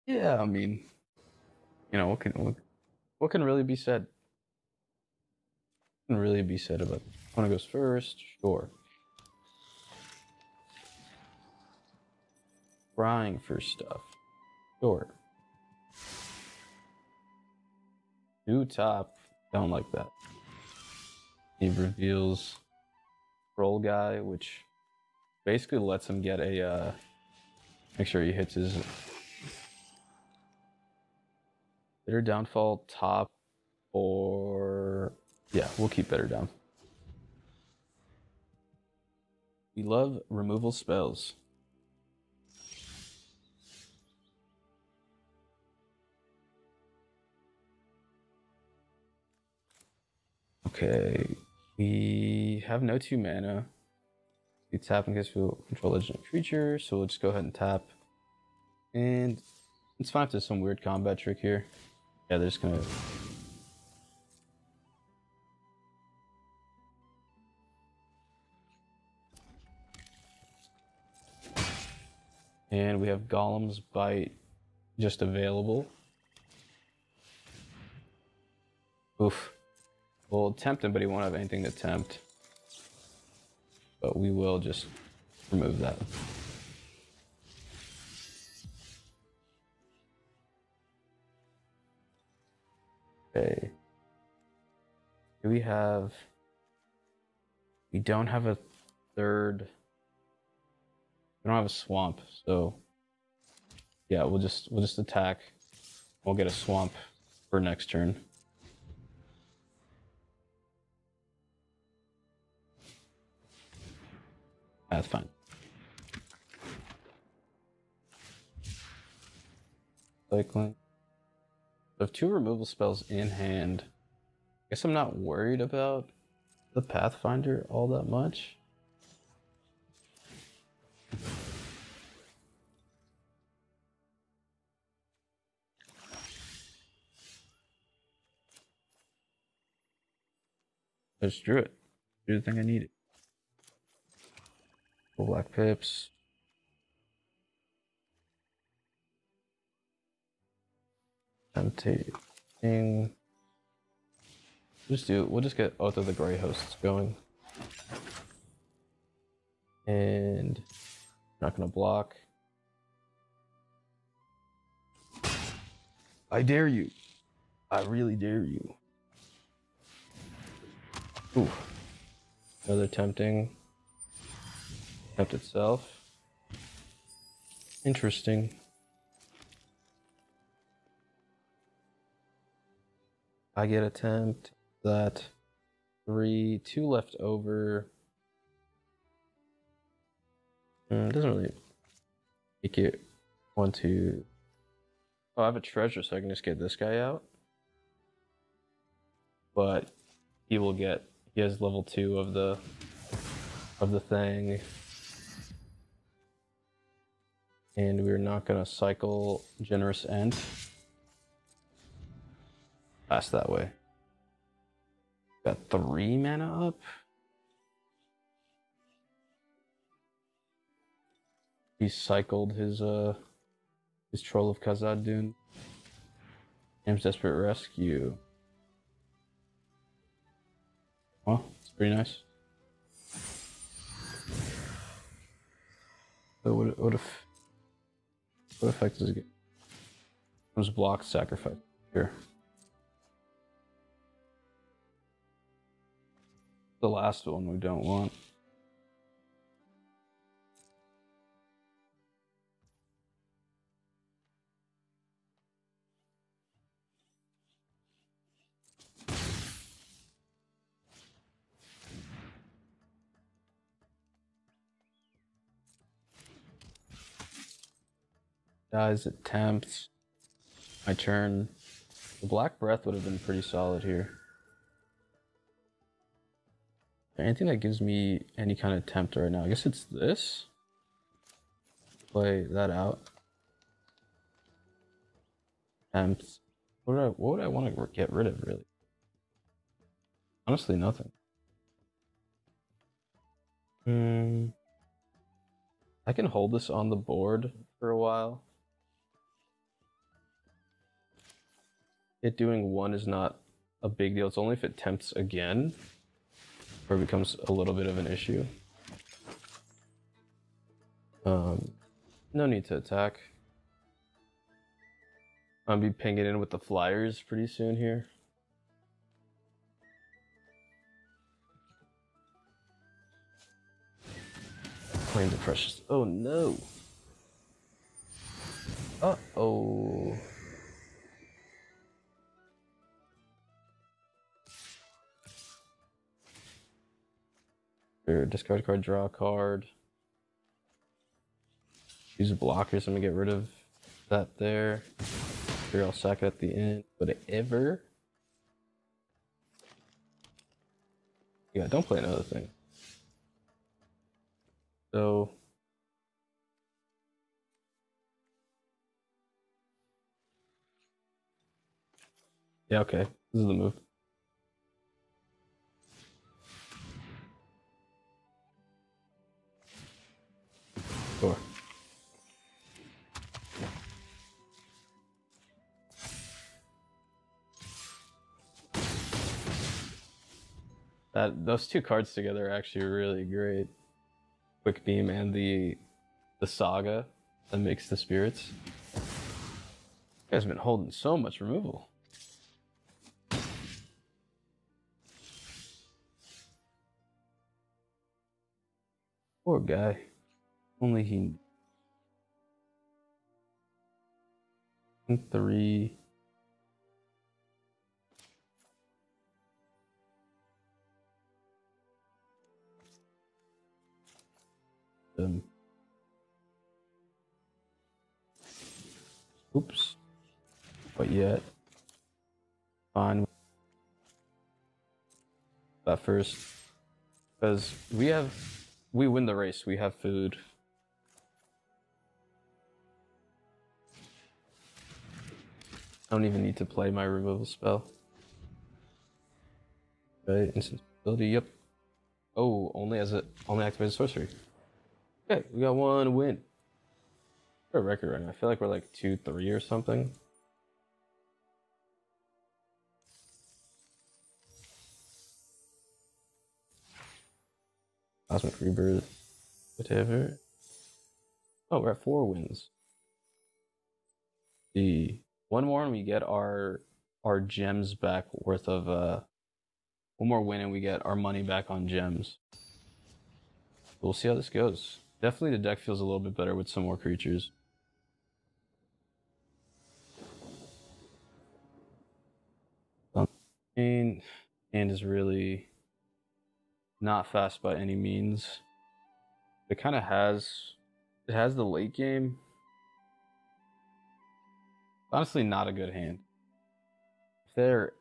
S1: Yeah, I mean, you know, what can really be said? What can really be said about it? Wanna goes first? Sure. Crying for stuff. Sure. New top. Don't like that. He reveals Troll Guy, which basically lets him get a make sure he hits his Bitter Downfall top, or yeah, we'll keep Bitter Down. We love removal spells. Okay, we have no 2 mana. We tap in case we control legendary creature, so we'll just go ahead and tap. And it's fine if there's some weird combat trick here. Yeah, they're just gonna. And we have Golem's Bite just available. Oof. We'll tempt him, but he won't have anything to tempt. But we will just remove that. Okay. Do we have... We don't have a third... We don't have a swamp, so... Yeah, we'll just attack. We'll get a swamp for next turn. That's fine. Cycling. So I have 2 removal spells in hand. I guess I'm not worried about the Pathfinder all that much. I just drew it. Drew the thing I needed. Black pips. Tempting. We'll just get both of the gray hosts going. And not gonna block. I dare you. I really dare you. Ooh. Another tempting. Tempt itself. Interesting. I get a tempt. That 3, 2 left over. Doesn't really make it 1, 2. Oh, I have a treasure, so I can just get this guy out. But he has level 2 of the thing. And we're not gonna cycle Generous End. Pass that way. Got 3 mana up. He cycled his Troll of Khazad-dûn. Ham's Desperate Rescue. Well, it's pretty nice. So what effect does it get? Comes block, sacrifice. Here. The last one we don't want. Dies, it tempts. My turn. The Black Breath would have been pretty solid here. Anything that gives me any kind of tempt right now? I guess it's this. Play that out. Tempts. What would I want to get rid of, really? Honestly, nothing. I can hold this on the board for a while. It doing 1 is not a big deal. It's only if it tempts again where it becomes a little bit of an issue. No need to attack. I'll be pinging in with the flyers pretty soon here. Claim the precious. Oh no. Uh-oh. Here, discard a card, draw a card. Use blockers. I'm gonna get rid of that there. Here, I'll sack it at the end. Whatever. Yeah, don't play another thing. So. Yeah, okay. This is the move. Sure. Those 2 cards together are actually really great. Quick Beam and the Saga that makes the spirits. You guys have been holding so much removal. Poor guy. Only he. 3. Oops. But yet. Fine. That first. Because we win the race, we have food. I don't even need to play my removal spell. Right? Ability, yep. Oh, only activated sorcery. Okay, we got one win. We're a record right now. I feel like we're like 2-3 or something. Cosmic Rebirth. Whatever. Oh, we're at 4 wins. One more and we get our gems back worth of one more win and we get our money back on gems. We'll see how this goes. Definitely the deck feels a little bit better with some more creatures. And is really not fast by any means. It kind of has the late game. Honestly, not a good hand. If they're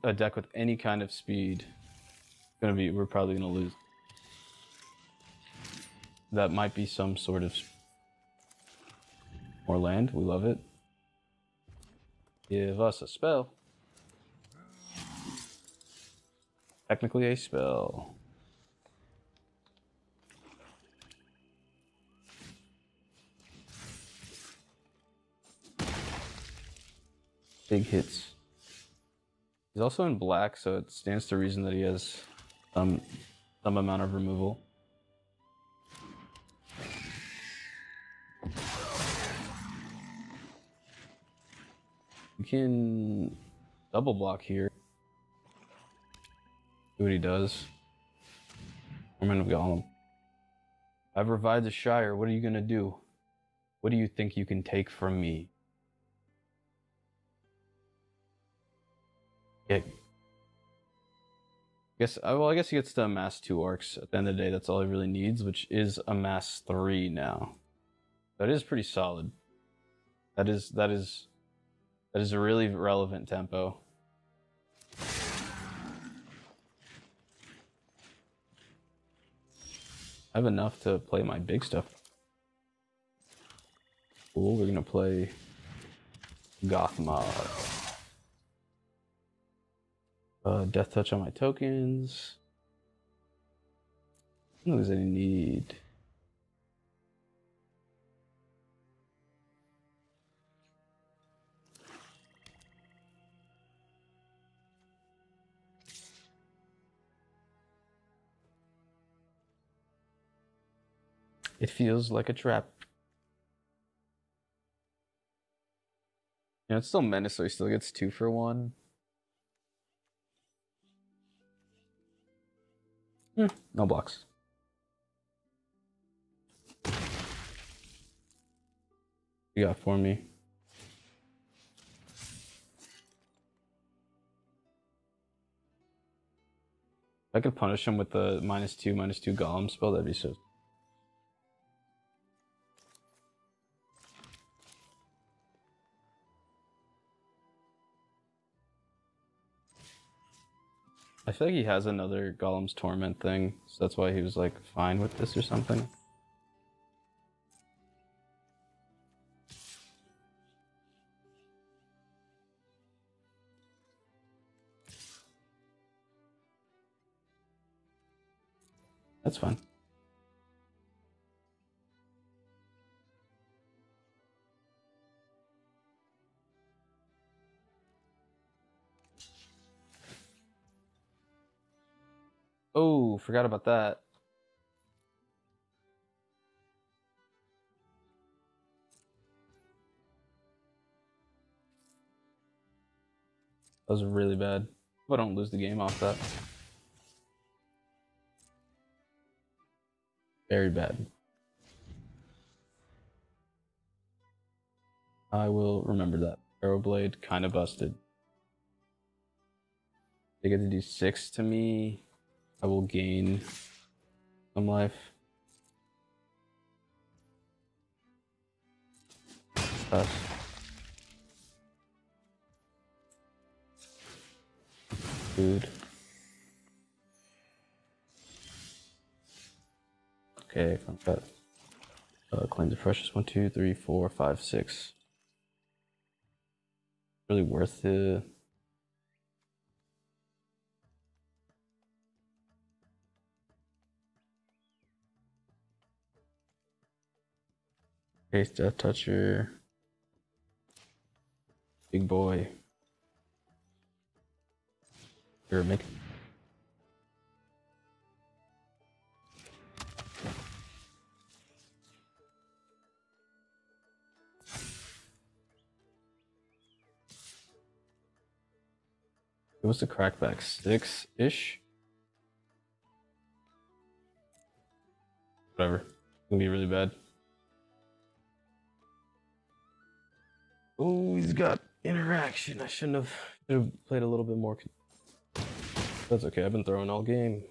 S1: a deck with any kind of speed, we're probably gonna lose. That might be some sort of more land. We love it. Give us a spell. Technically a spell. Big hits. He's also in black, so it stands to reason that he has some amount of removal. You can double block here. See what he does. Torment of Golem. I've revived the Shire. What are you gonna do? What do you think you can take from me? Yeah. I guess he gets to amass 2 orcs at the end of the day. That's all he really needs, which is amass 3 now. That is pretty solid. That is a really relevant tempo. I have enough to play my big stuff. Cool, we're gonna play Gothmog. Death touch on my tokens. I don't think there's any need. It feels like a trap. You know, it's still Menace, so he still gets 2 for 1. No blocks. You got for me. If I could punish him with the -2/-2 golem spell, that'd be so. I feel like he has another Golem's Torment thing, so that's why he was like fine with this or something. That's fine. Oh, forgot about that. That was really bad. Hope I don't lose the game off that. Very bad. I will remember that. Arrow Blade kind of busted. They get to do 6 to me. I will gain some life. Tough. Food. Okay, I've got claim the precious 1, 2, 3, 4, 5, 6. Really worth it. Face Death Toucher. Big boy. Here, make. It was the crackback 6-ish. Whatever. It's gonna be really bad. Oh, he's got interaction. I should have played a little bit more. That's okay. I've been throwing all game.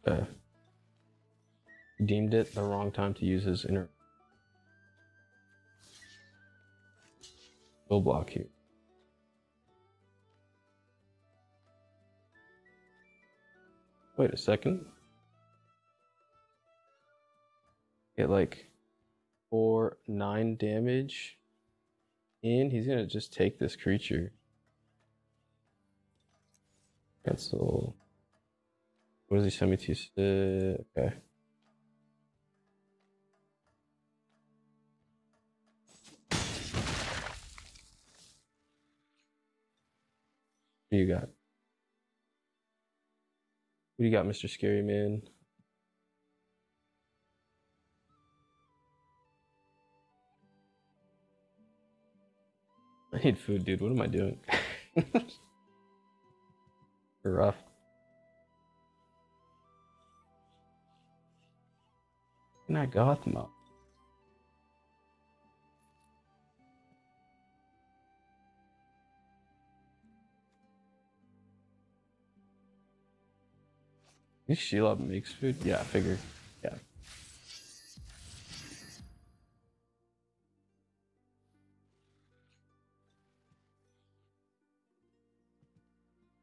S1: Okay. He deemed it the wrong time to use his inner. We'll block here. Wait a second. Get like 4-9 damage. And he's gonna just take this creature. Cancel. What does he send me to? Okay. What do you got? What do you got, Mr. Scary Man? I need food, dude. What am I doing? Rough. And I got them up. This Shelob makes food? Yeah, I figured. Yeah.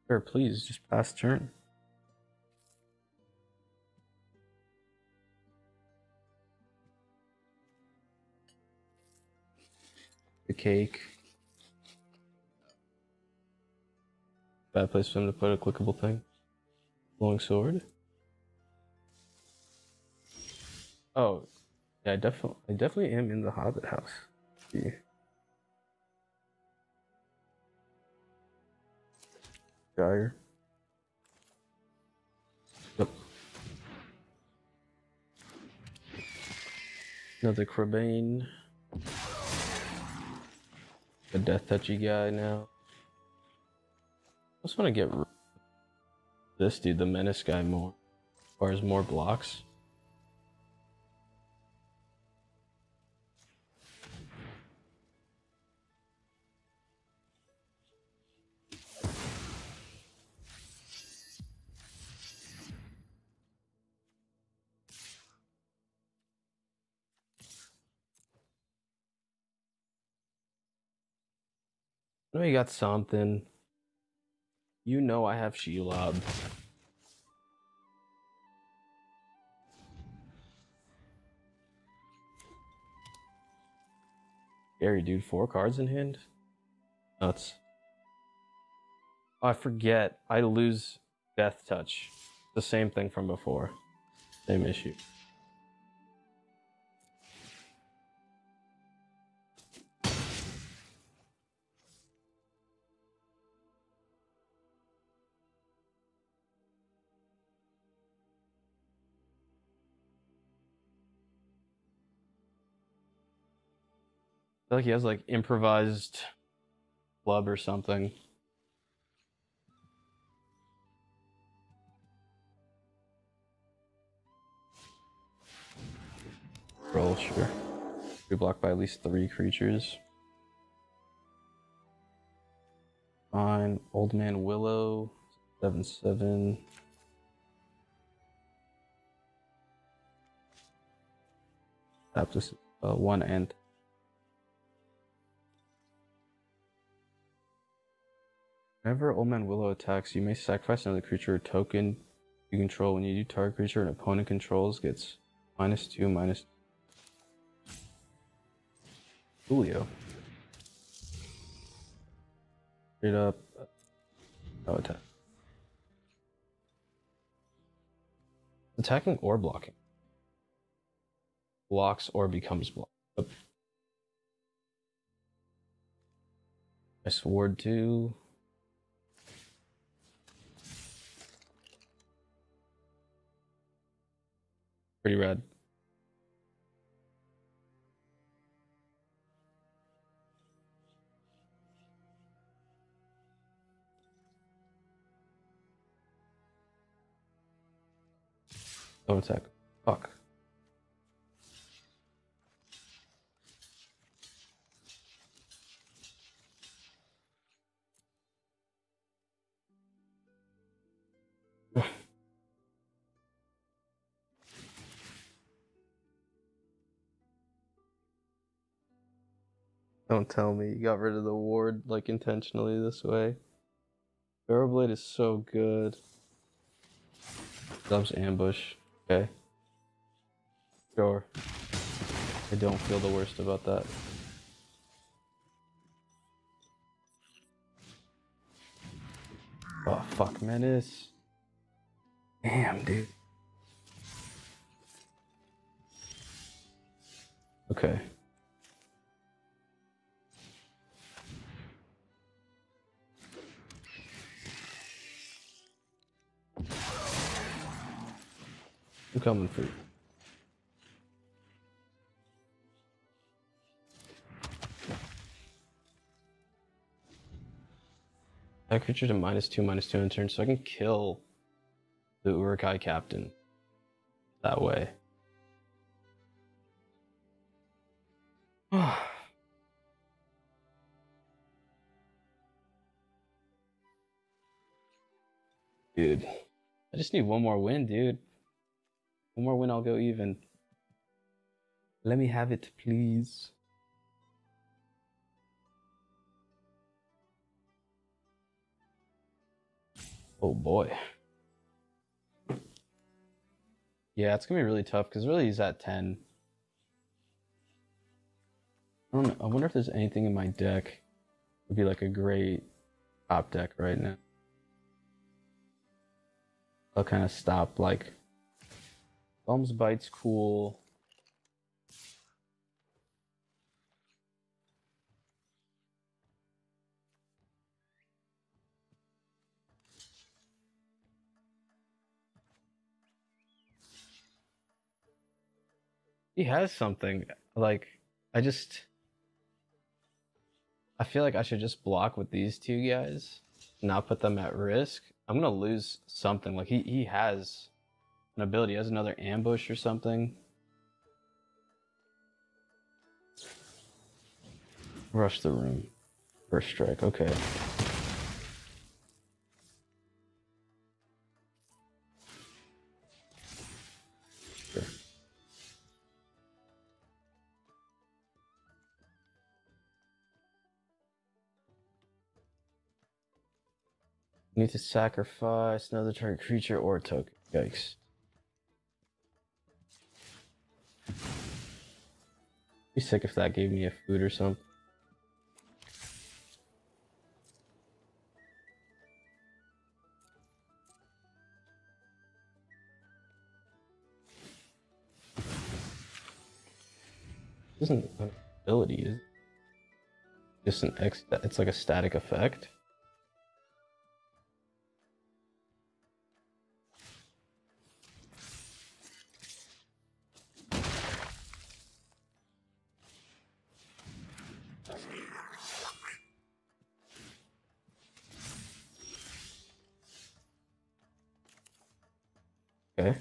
S1: Sure, please, just pass turn. The cake. Bad place for him to put a clickable thing. Flowing sword. Oh, yeah, I definitely am in the Hobbit house. Yeah. Gyre. Yep. Another Crabane. A death touchy guy now. I just want to get this dude, the menace guy, more. As far as more blocks. I know you got something. You know I have Shelob. Scary, dude. 4 cards in hand? Nuts. Oh, I forget. I lose Death Touch. The same thing from before. Same issue. I feel like he has like improvised club or something. Roll, sure. Be blocked by at least 3 creatures. Fine. Old Man Willow. 7/7. Tap this 1 and. Whenever Old Man Willow attacks, you may sacrifice another creature or token you control. When you do, target creature an opponent controls gets -2/. Julio. Straight up No attack. Attacking or blocking. Blocks or becomes blocked. Oh. I sword too. Pretty rad. Don't attack. Fuck. Don't tell me you got rid of the ward like intentionally this way. Barrowblade is so good. Loves ambush. Okay. Sure. I don't feel the worst about that. Oh fuck, Menace. Damn, dude. Okay. I'm coming for you. That creature's a -2/-2 in turn, so I can kill the Urukai captain that way. Dude, I just need one more win, dude. One more win, I'll go even. Let me have it, please. Oh boy. Yeah, it's gonna be really tough because really he's at 10. I don't know. I wonder if there's anything in my deck would be like a great top deck right now. I'll kind of stop like Thumbs Bite's cool. He has something like I feel like I should just block with these two guys, not put them at risk. I'm gonna lose something. Like he has an ability, he has another ambush or something. Rush the room. First strike, okay. Sure. Need to sacrifice another target creature or token. Yikes. Be sick if that gave me a food or something. This isn't an ability, is it? Just an it's like a static effect. Okay.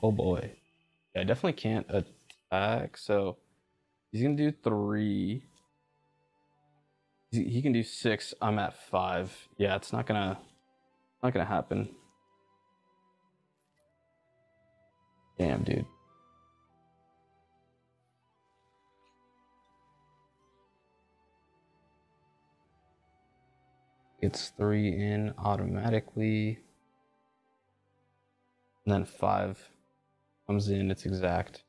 S1: Oh boy. Yeah, I definitely can't attack, so he's gonna do 3. He can do 6. I'm at 5. Yeah, it's not gonna happen. Damn, dude. It's 3 in automatically. And then 5 comes in, it's exact.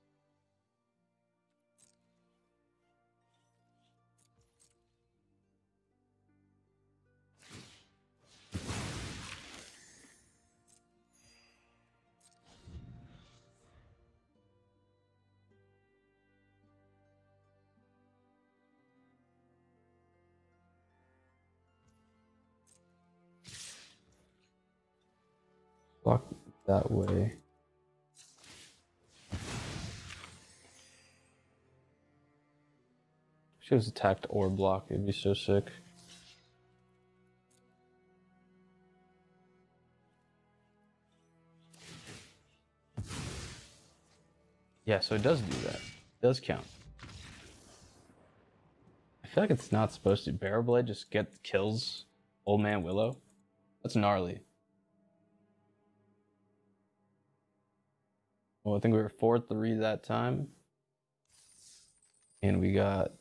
S1: Block that way. She was attacked or block, it'd be so sick. Yeah, so it does do that. It does count. I feel like it's not supposed to. Barrel Blade just kills Old Man Willow. That's gnarly. Well, I think we were 4-3 that time. And we got,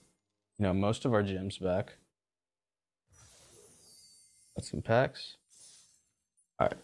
S1: you know, most of our gems back. Got some packs. All right.